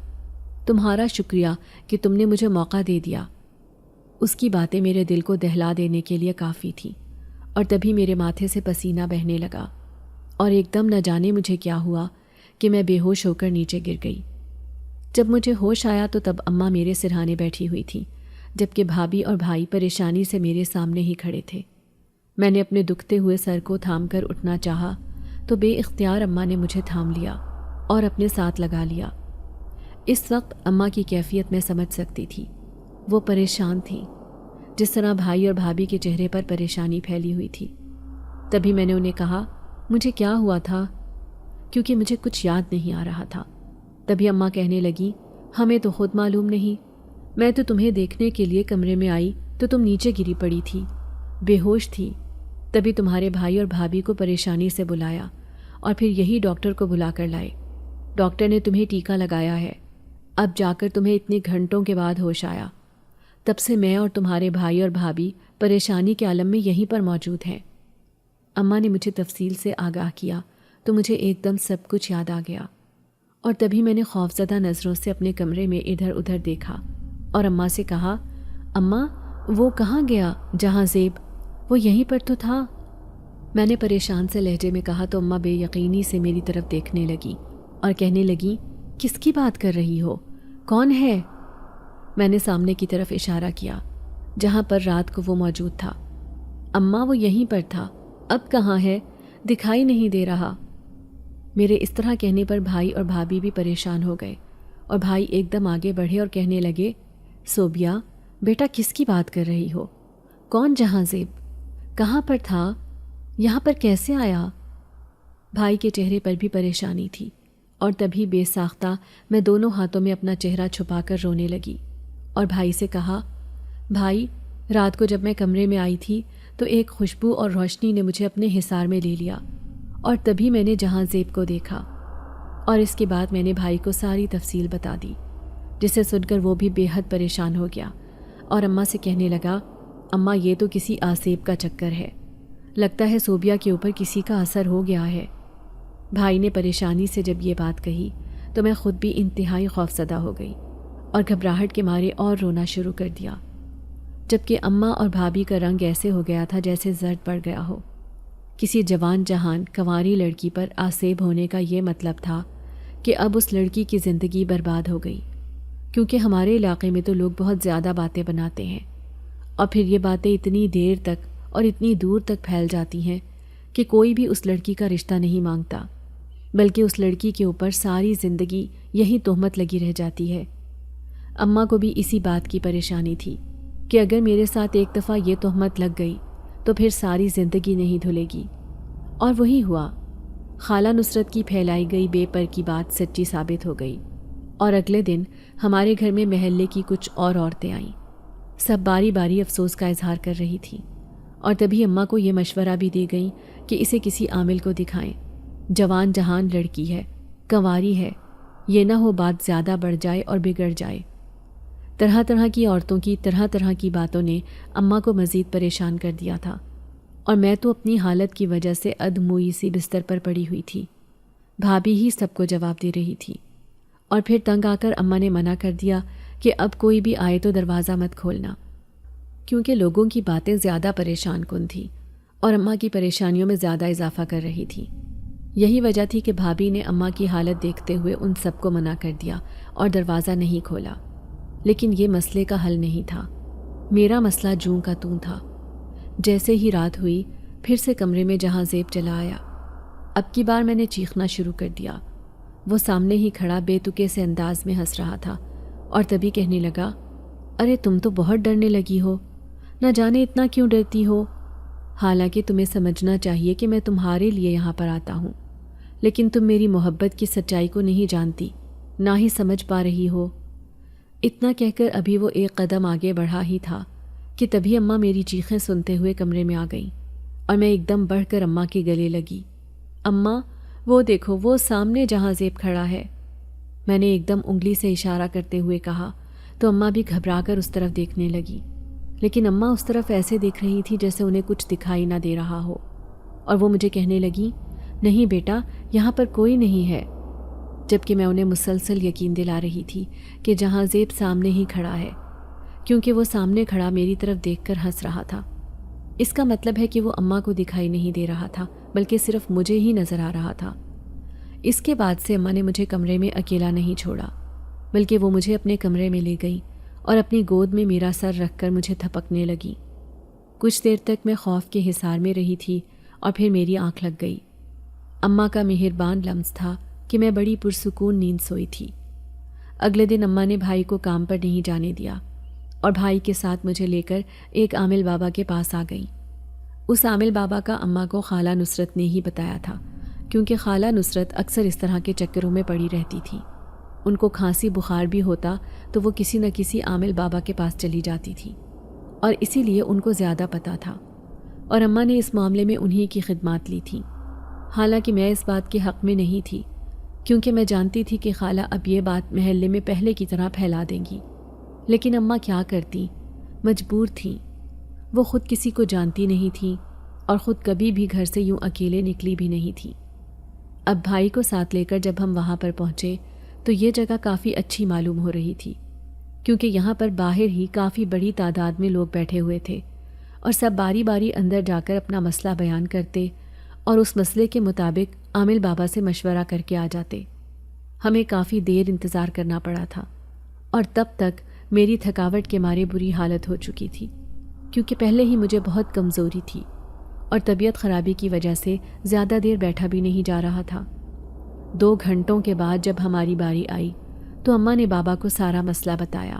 تمہارا شکریہ کہ تم نے مجھے موقع دے دیا۔ اس کی باتیں میرے دل کو دہلا دینے کے لیے کافی تھیں، اور تبھی میرے ماتھے سے پسینہ بہنے لگا، اور ایک دم نہ جانے مجھے کیا ہوا کہ میں بے ہوش ہو کر نیچے گر گئی۔ جب مجھے ہوش آیا تو تب اماں میرے سرہانے بیٹھی ہوئی تھیں، جبکہ بھابھی اور بھائی پریشانی سے میرے سامنے ہی کھڑے تھے۔ میں نے اپنے دکھتے ہوئے سر کو تھام کر اٹھنا چاہا تو بے اختیار اماں نے مجھے تھام لیا اور اپنے ساتھ لگا لیا۔ اس وقت اماں کی کیفیت میں سمجھ سکتی تھی۔ وہ پریشان تھیں، جس طرح بھائی اور بھابھی کے چہرے پر پریشانی پھیلی ہوئی تھی۔ تبھی میں نے انہیں کہا مجھے کیا ہوا تھا، کیونکہ مجھے کچھ یاد نہیں آ رہا تھا۔ تبھی اماں کہنے لگی ہمیں تو خود معلوم نہیں، میں تو تمہیں دیکھنے کے لیے کمرے میں آئی تو تم نیچے گری پڑی تھی، بے ہوش تھی۔ تبھی تمہارے بھائی اور بھابھی کو پریشانی سے بلایا اور پھر یہی ڈاکٹر کو بلا کر لائے۔ ڈاکٹر نے تمہیں ٹیکہ لگایا ہے، اب جا کر تمہیں اتنے گھنٹوں کے بعد ہوش آیا۔ تب سے میں اور تمہارے بھائی اور بھابھی پریشانی کے عالم میں یہیں پر موجود ہیں۔ اماں نے مجھے تفصیل سے آگاہ کیا تو مجھے ایک دم سب کچھ یاد آ گیا، اور تبھی میں نے خوفزدہ نظروں سے اپنے کمرے میں ادھر ادھر دیکھا اور اماں سے کہا اماں وہ کہاں گیا جہاں زیب، وہ یہیں پر تو تھا۔ میں نے پریشان سے لہجے میں کہا تو اماں بے یقینی سے میری طرف دیکھنے لگی اور کہنے لگی کس کی بات کر رہی ہو، کون ہے؟ میں نے سامنے کی طرف اشارہ کیا جہاں پر رات کو وہ موجود تھا۔ اماں وہ یہیں پر تھا، اب کہاں ہے، دکھائی نہیں دے رہا۔ میرے اس طرح کہنے پر بھائی اور بھابھی بھی پریشان ہو گئے اور بھائی ایک دم آگے بڑھے اور کہنے لگے صوبیہ بیٹا کس کی بات کر رہی ہو، کون جہاں زیب، کہاں پر تھا، یہاں پر کیسے آیا؟ بھائی کے چہرے پر بھی پریشانی تھی اور تبھی بے ساختہ میں دونوں ہاتھوں میں اپنا چہرہ چھپا کر رونے لگی اور بھائی سے کہا بھائی رات کو جب میں کمرے میں آئی تھی تو ایک خوشبو اور روشنی نے مجھے اپنے حصار میں لے لیا اور تبھی میں نے جہاں زیب کو دیکھا۔ اور اس کے بعد میں نے بھائی کو ساری تفصیل بتا دی، جسے سن کر وہ بھی بے حد پریشان ہو گیا اور اماں سے کہنے لگا اماں یہ تو کسی آسیب کا چکر ہے، لگتا ہے صوبیہ کے اوپر کسی کا اثر ہو گیا ہے۔ بھائی نے پریشانی سے جب یہ بات کہی تو میں خود بھی انتہائی خوفزدہ ہو گئی اور گھبراہٹ کے مارے اور رونا شروع کر دیا، جبکہ اماں اور بھابھی کا رنگ ایسے ہو گیا تھا جیسے زرد پڑ گیا ہو۔ کسی جوان جہان کنواری لڑکی پر آسیب ہونے کا یہ مطلب تھا کہ اب اس لڑکی کی زندگی برباد ہو گئی، کیونکہ ہمارے علاقے میں تو لوگ بہت زیادہ باتیں بناتے ہیں اور پھر یہ باتیں اتنی دیر تک اور اتنی دور تک پھیل جاتی ہیں کہ کوئی بھی اس لڑکی کا رشتہ نہیں مانگتا، بلکہ اس لڑکی کے اوپر ساری زندگی یہی تہمت لگی رہ جاتی ہے۔ اماں کو بھی اسی بات کی پریشانی تھی کہ اگر میرے ساتھ ایک دفعہ یہ تہمت لگ گئی تو پھر ساری زندگی نہیں دھلے گی، اور وہی ہوا۔ خالہ نصرت کی پھیلائی گئی بے پر کی بات سچی ثابت ہو گئی اور اگلے دن ہمارے گھر میں محلے کی کچھ اور عورتیں آئیں، سب باری باری افسوس کا اظہار کر رہی تھیں، اور تبھی اماں کو یہ مشورہ بھی دی گئی کہ اسے کسی عامل کو دکھائیں، جوان جہان لڑکی ہے، کنواری ہے، یہ نہ ہو بات زیادہ بڑھ جائے اور بگڑ جائے۔ طرح طرح کی عورتوں کی طرح طرح کی باتوں نے اماں کو مزید پریشان کر دیا تھا، اور میں تو اپنی حالت کی وجہ سے ادموئی سی بستر پر پڑی ہوئی تھی۔ بھابھی ہی سب کو جواب دے رہی تھی، اور پھر تنگ آ کر اماں نے منع کر دیا کہ اب کوئی بھی آئے تو دروازہ مت کھولنا، کیونکہ لوگوں کی باتیں زیادہ پریشان کن تھیں اور اماں کی پریشانیوں میں زیادہ اضافہ کر رہی تھیں۔ یہی وجہ تھی کہ بھابھی نے اماں کی حالت دیکھتے ہوئے ان سب کو منع کر دیا اور دروازہ نہیں کھولا۔ لیکن یہ مسئلے کا حل نہیں تھا، میرا مسئلہ جوں کا توں تھا۔ جیسے ہی رات ہوئی پھر سے کمرے میں جہاں زیب چلا آیا۔ اب کی بار میں نے چیخنا شروع کر دیا۔ وہ سامنے ہی کھڑا بے تکے سے انداز میں ہنس رہا تھا اور تبھی کہنے لگا ارے تم تو بہت ڈرنے لگی ہو، نہ جانے اتنا کیوں ڈرتی ہو، حالانکہ تمہیں سمجھنا چاہیے کہ میں تمہارے لیے یہاں پر آتا ہوں، لیکن تم میری محبت کی سچائی کو نہیں جانتی، نہ ہی سمجھ پا رہی ہو۔ اتنا کہہ کر ابھی وہ ایک قدم آگے بڑھا ہی تھا کہ تبھی اماں میری چیخیں سنتے ہوئے کمرے میں آ گئیں اور میں ایک دم بڑھ کر اماں کے گلے لگی۔ اماں وہ دیکھو، وہ سامنے جہاں زیب کھڑا ہے، میں نے ایک دم انگلی سے اشارہ کرتے ہوئے کہا تو اماں بھی گھبرا کر اس طرف دیکھنے لگی، لیکن اماں اس طرف ایسے دیکھ رہی تھی جیسے انہیں کچھ دکھائی نہ دے رہا ہو، اور وہ مجھے کہنے لگی نہیں بیٹا یہاں پر کوئی نہیں ہے، جبکہ میں انہیں مسلسل یقین دلا رہی تھی کہ جہاں زیب سامنے ہی کھڑا ہے، کیونکہ وہ سامنے کھڑا میری طرف دیکھ کر ہنس رہا تھا۔ اس کا مطلب ہے کہ وہ اماں کو دکھائی نہیں دے رہا تھا بلکہ صرف مجھے ہی نظر آ رہا تھا۔ اس کے بعد سے اماں نے مجھے کمرے میں اکیلا نہیں چھوڑا، بلکہ وہ مجھے اپنے کمرے میں لے گئی اور اپنی گود میں میرا سر رکھ کر مجھے تھپکنے لگیں۔ کچھ دیر تک میں خوف کے حصار میں رہی تھی اور پھر میری آنکھ لگ گئی۔ اماں کا مہربان لمس تھا کہ میں بڑی پرسکون نیند سوئی تھی۔ اگلے دن اماں نے بھائی کو کام پر نہیں جانے دیا اور بھائی کے ساتھ مجھے لے کر ایک عامل بابا کے پاس آ گئیں۔ اس عامل بابا کا اماں کو خالہ نصرت نے ہی بتایا تھا، کیونکہ خالہ نصرت اکثر اس طرح کے چکروں میں پڑی رہتی تھی۔ ان کو کھانسی بخار بھی ہوتا تو وہ کسی نہ کسی عامل بابا کے پاس چلی جاتی تھی، اور اسی لیے ان کو زیادہ پتہ تھا، اور اماں نے اس معاملے میں انہی کی خدمات لی تھیں۔ حالانکہ میں اس بات کے حق میں نہیں تھی، کیونکہ میں جانتی تھی کہ خالہ اب یہ بات محلے میں پہلے کی طرح پھیلا دیں گی، لیکن اماں کیا کرتی، مجبور تھیں۔ وہ خود کسی کو جانتی نہیں تھیں اور خود کبھی بھی گھر سے یوں اکیلے نکلی بھی نہیں تھیں۔ اب بھائی کو ساتھ لے کر جب ہم وہاں پر پہنچے تو یہ جگہ کافی اچھی معلوم ہو رہی تھی، کیونکہ یہاں پر باہر ہی کافی بڑی تعداد میں لوگ بیٹھے ہوئے تھے اور سب باری باری اندر جا کر اپنا مسئلہ بیان کرتے اور اس مسئلے کے مطابق عامل بابا سے مشورہ کر کے آ جاتے۔ ہمیں کافی دیر انتظار کرنا پڑا تھا اور تب تک میری تھکاوٹ کے مارے بری حالت ہو چکی تھی، کیونکہ پہلے ہی مجھے بہت کمزوری تھی اور طبیعت خرابی کی وجہ سے زیادہ دیر بیٹھا بھی نہیں جا رہا تھا۔ 2 گھنٹوں کے بعد جب ہماری باری آئی تو اماں نے بابا کو سارا مسئلہ بتایا۔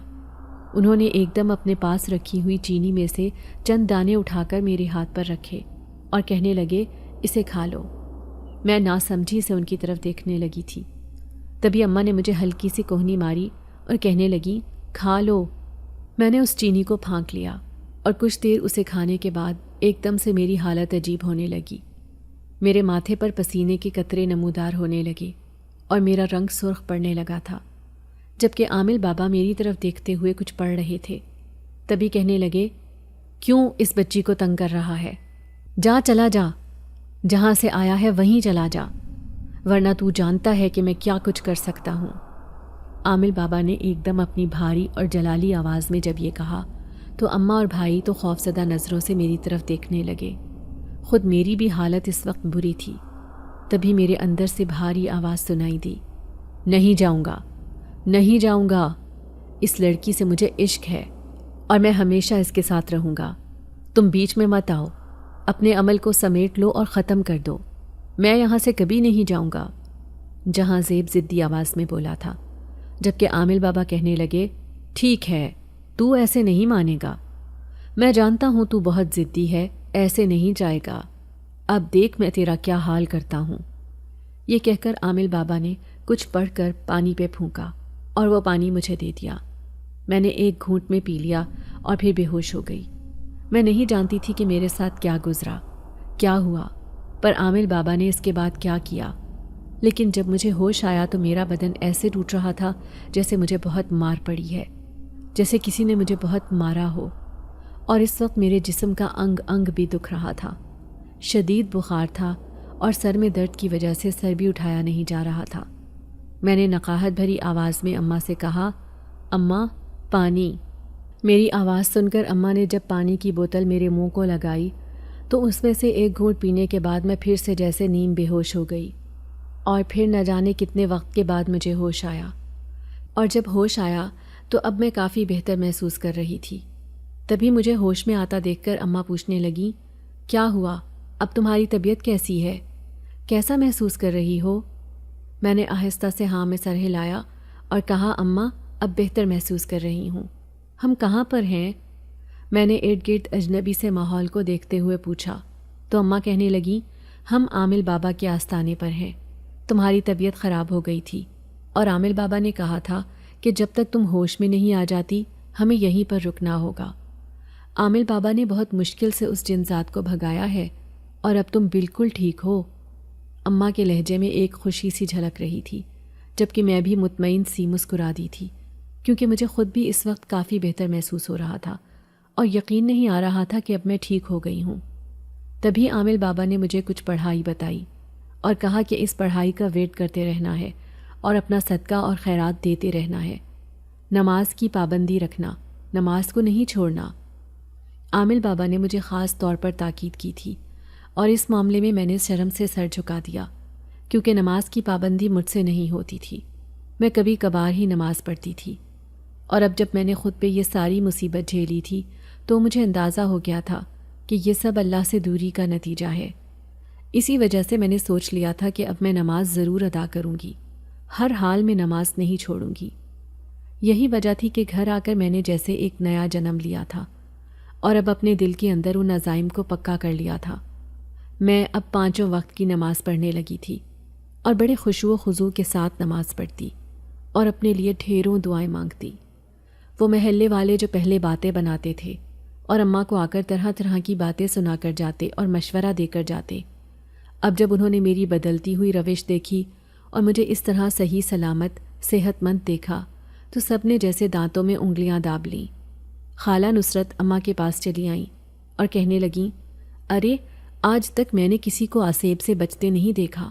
انہوں نے ایک دم اپنے پاس رکھی ہوئی چینی میں سے چند دانے اٹھا کر میرے ہاتھ پر رکھے اور کہنے لگے، اسے کھا لو۔ میں ناسمجھی سے ان کی طرف دیکھنے لگی تھی۔ تبھی اماں نے مجھے ہلکی سی کوہنی ماری اور کہنے لگی، کھا لو۔ میں نے اس چینی کو پھانک لیا اور کچھ دیر اسے کھانے کے بعد ایک دم سے میری حالت عجیب ہونے لگی۔ میرے ماتھے پر پسینے کے قطرے نمودار ہونے لگے اور میرا رنگ سرخ پڑنے لگا تھا، جبکہ عامل بابا میری طرف دیکھتے ہوئے کچھ پڑھ رہے تھے۔ تبھی کہنے لگے، کیوں اس بچی کو تنگ کر رہا ہے؟ جا چلا جا، جہاں سے آیا ہے وہیں چلا جا، ورنہ تو جانتا ہے کہ میں کیا کچھ کر سکتا ہوں۔ عامل بابا نے ایک دم اپنی بھاری اور جلالی آواز میں جب یہ کہا تو اماں اور بھائی تو خوفزدہ نظروں سے میری طرف دیکھنے لگے۔ خود میری بھی حالت اس وقت بری تھی۔ تبھی میرے اندر سے بھاری آواز سنائی دی، نہیں جاؤں گا، نہیں جاؤں گا، اس لڑکی سے مجھے عشق ہے اور میں ہمیشہ اس کے ساتھ رہوں گا۔ تم بیچ میں مت آؤ، اپنے عمل کو سمیٹ لو اور ختم کر دو، میں یہاں سے کبھی نہیں جاؤں گا۔ جہاں زیب ضدی آواز میں بولا تھا، جبکہ عامل بابا کہنے لگے، ٹھیک ہے، تو ایسے نہیں مانے گا، میں جانتا ہوں تو بہت ضدی ہے، ایسے نہیں جائے گا، اب دیکھ میں تیرا کیا حال کرتا ہوں۔ یہ کہہ کر عامل بابا نے کچھ پڑھ کر پانی پہ پھونکا اور وہ پانی مجھے دے دیا۔ میں نے ایک گھونٹ میں پی لیا اور پھر بے ہوش ہو گئی۔ میں نہیں جانتی تھی کہ میرے ساتھ کیا گزرا، کیا ہوا، پر عامل بابا نے اس کے بعد کیا کیا، لیکن جب مجھے ہوش آیا تو میرا بدن ایسے ٹوٹ رہا تھا جیسے مجھے بہت مار پڑی ہے، جیسے کسی نے مجھے بہت مارا ہو، اور اس وقت میرے جسم کا انگ انگ بھی دکھ رہا تھا۔ شدید بخار تھا اور سر میں درد کی وجہ سے سر بھی اٹھایا نہیں جا رہا تھا۔ میں نے نقاہت بھری آواز میں اماں سے کہا، اماں پانی۔ میری آواز سن کر اماں نے جب پانی کی بوتل میرے منہ کو لگائی تو اس میں سے ایک گھونٹ پینے کے بعد میں پھر سے جیسے نیم بے ہوش ہو گئی، اور پھر نہ جانے کتنے وقت کے بعد مجھے ہوش آیا، اور جب ہوش آیا تو اب میں کافی بہتر محسوس کر رہی تھی۔ تبھی مجھے ہوش میں آتا دیکھ کر اماں پوچھنے لگیں، کیا ہوا، اب تمہاری طبیعت کیسی ہے، کیسا محسوس کر رہی ہو؟ میں نے آہستہ سے ہاں میں سر ہلایا اور کہا، اماں اب بہتر محسوس کر رہی ہوں۔ ہم کہاں پر ہیں؟ میں نے ارد گرد اجنبی سے ماحول کو دیکھتے ہوئے پوچھا تو اماں کہنے لگیں، ہم عامل بابا کے آستانے پر ہیں، تمہاری طبیعت خراب ہو گئی تھی اور عامل بابا نے کہا تھا کہ جب تک تم ہوش میں نہیں آ جاتی ہمیں یہیں پر رکنا ہوگا۔ عامل بابا نے بہت مشکل سے اس جن ذات کو بھگایا ہے اور اب تم بالکل ٹھیک ہو۔ اماں کے لہجے میں ایک خوشی سی جھلک رہی تھی، جبکہ میں بھی مطمئن سی مسکرا دی تھی، کیونکہ مجھے خود بھی اس وقت کافی بہتر محسوس ہو رہا تھا اور یقین نہیں آ رہا تھا کہ اب میں ٹھیک ہو گئی ہوں۔ تبھی عامل بابا نے مجھے کچھ پڑھائی بتائی اور کہا کہ اس پڑھائی کا ورد کرتے رہنا ہے اور اپنا صدقہ اور خیرات دیتے رہنا ہے، نماز کی پابندی رکھنا، نماز کو نہیں چھوڑنا۔ عامل بابا نے مجھے خاص طور پر تاکید کی تھی اور اس معاملے میں میں نے شرم سے سر جھکا دیا، کیونکہ نماز کی پابندی مجھ سے نہیں ہوتی تھی، میں کبھی کبھار ہی نماز پڑھتی تھی۔ اور اب جب میں نے خود پہ یہ ساری مصیبت جھیلی تھی تو مجھے اندازہ ہو گیا تھا کہ یہ سب اللہ سے دوری کا نتیجہ ہے۔ اسی وجہ سے میں نے سوچ لیا تھا کہ اب میں نماز ضرور ادا کروں گی، ہر حال میں نماز نہیں چھوڑوں گی۔ یہی وجہ تھی کہ گھر آ کر میں نے جیسے ایک نیا جنم لیا تھا اور اب اپنے دل کے اندر ان عزائم کو پکا کر لیا تھا۔ میں اب 5 وقت کی نماز پڑھنے لگی تھی اور بڑے خشوع و خضوع کے ساتھ نماز پڑھتی اور اپنے لیے ڈھیروں دعائیں مانگتی۔ وہ محلے والے جو پہلے باتیں بناتے تھے اور اماں کو آ کر طرح طرح کی باتیں سنا کر جاتے اور مشورہ دے کر جاتے، اب جب انہوں نے میری بدلتی ہوئی روش دیکھی اور مجھے اس طرح صحیح سلامت صحت مند دیکھا تو سب نے جیسے دانتوں میں انگلیاں داب لیں۔ خالہ نصرت اماں کے پاس چلی آئیں اور کہنے لگیں، ارے آج تک میں نے کسی کو آسیب سے بچتے نہیں دیکھا۔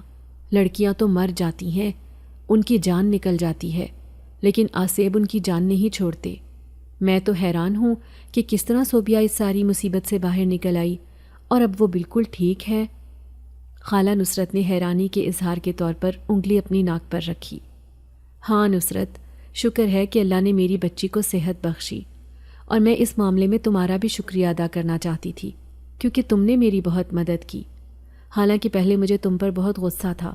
لڑکیاں تو مر جاتی ہیں، ان کی جان نکل جاتی ہے، لیکن آسیب ان کی جان نہیں چھوڑتے۔ میں تو حیران ہوں کہ کس طرح صوبیہ اس ساری مصیبت سے باہر نکل آئی اور اب وہ بالکل ٹھیک ہے۔ خالہ نصرت نے حیرانی کے اظہار کے طور پر انگلی اپنی ناک پر رکھی۔ ہاں نصرت، شکر ہے کہ اللہ نے میری بچی کو صحت بخشی، اور میں اس معاملے میں تمہارا بھی شکریہ ادا کرنا چاہتی تھی کیونکہ تم نے میری بہت مدد کی۔ حالانکہ پہلے مجھے تم پر بہت غصہ تھا،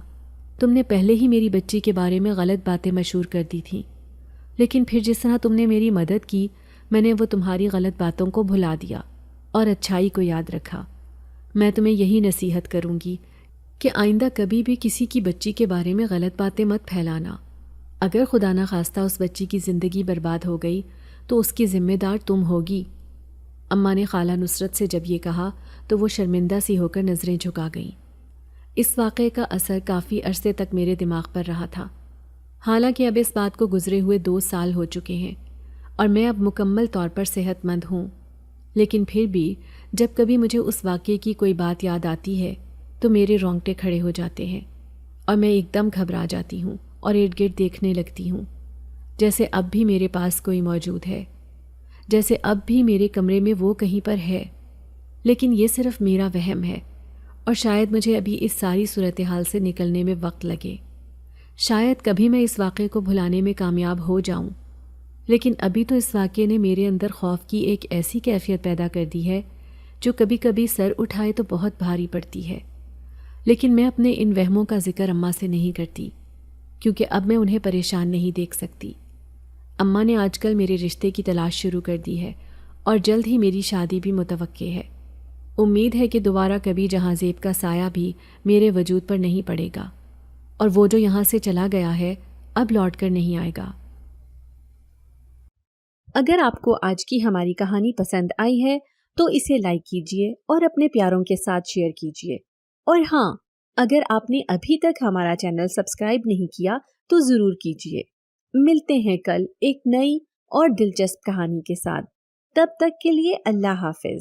تم نے پہلے ہی میری بچی کے بارے میں غلط باتیں مشہور کر دی تھیں، لیکن پھر جس طرح تم نے میری مدد کی میں نے وہ تمہاری غلط باتوں کو بھلا دیا اور اچھائی کو یاد رکھا۔ میں تمہیں یہی نصیحت کروں گی کہ آئندہ کبھی بھی کسی کی بچی کے بارے میں غلط باتیں مت پھیلانا۔ اگر خدا نخواستہ اس بچی کی زندگی برباد ہو گئی تو اس کی ذمہ دار تم ہوگی۔ اماں نے خالہ نصرت سے جب یہ کہا تو وہ شرمندہ سی ہو کر نظریں جھکا گئیں۔ اس واقعے کا اثر کافی عرصے تک میرے دماغ پر رہا تھا۔ حالانکہ اب اس بات کو گزرے ہوئے 2 سال ہو چکے ہیں اور میں اب مکمل طور پر صحت مند ہوں، لیکن پھر بھی جب کبھی مجھے اس واقعے کی کوئی بات یاد آتی ہے تو میرے رونگٹے کھڑے ہو جاتے ہیں اور میں ایک دم گھبرا جاتی ہوں اور ارد گرد دیکھنے لگتی ہوں، جیسے اب بھی میرے پاس کوئی موجود ہے، جیسے اب بھی میرے کمرے میں وہ کہیں پر ہے۔ لیکن یہ صرف میرا وہم ہے اور شاید مجھے ابھی اس ساری صورتحال سے نکلنے میں وقت لگے۔ شاید کبھی میں اس واقعے کو بھلانے میں کامیاب ہو جاؤں، لیکن ابھی تو اس واقعے نے میرے اندر خوف کی ایک ایسی کیفیت پیدا کر دی ہے جو کبھی کبھی سر اٹھائے تو بہت بھاری پڑتی ہے۔ لیکن میں اپنے ان وہموں کا ذکر اماں سے نہیں کرتی کیونکہ اب میں انہیں پریشان نہیں دیکھ سکتی۔ اماں نے آج کل میرے رشتے کی تلاش شروع کر دی ہے اور جلد ہی میری شادی بھی متوقع ہے۔ امید ہے کہ دوبارہ کبھی جہاں زیب کا سایہ بھی میرے وجود پر نہیں پڑے گا، اور وہ جو یہاں سے چلا گیا ہے اب لوٹ کر نہیں آئے گا۔ اگر آپ کو آج کی ہماری کہانی پسند آئی ہے تو اسے لائک کیجیے اور اپنے پیاروں کے ساتھ شیئر کیجیے، اور ہاں، اگر آپ نے ابھی تک ہمارا چینل سبسکرائب نہیں کیا تو ضرور کیجیے۔ ملتے ہیں کل ایک نئی اور دلچسپ کہانی کے ساتھ، تب تک کے لیے اللہ حافظ۔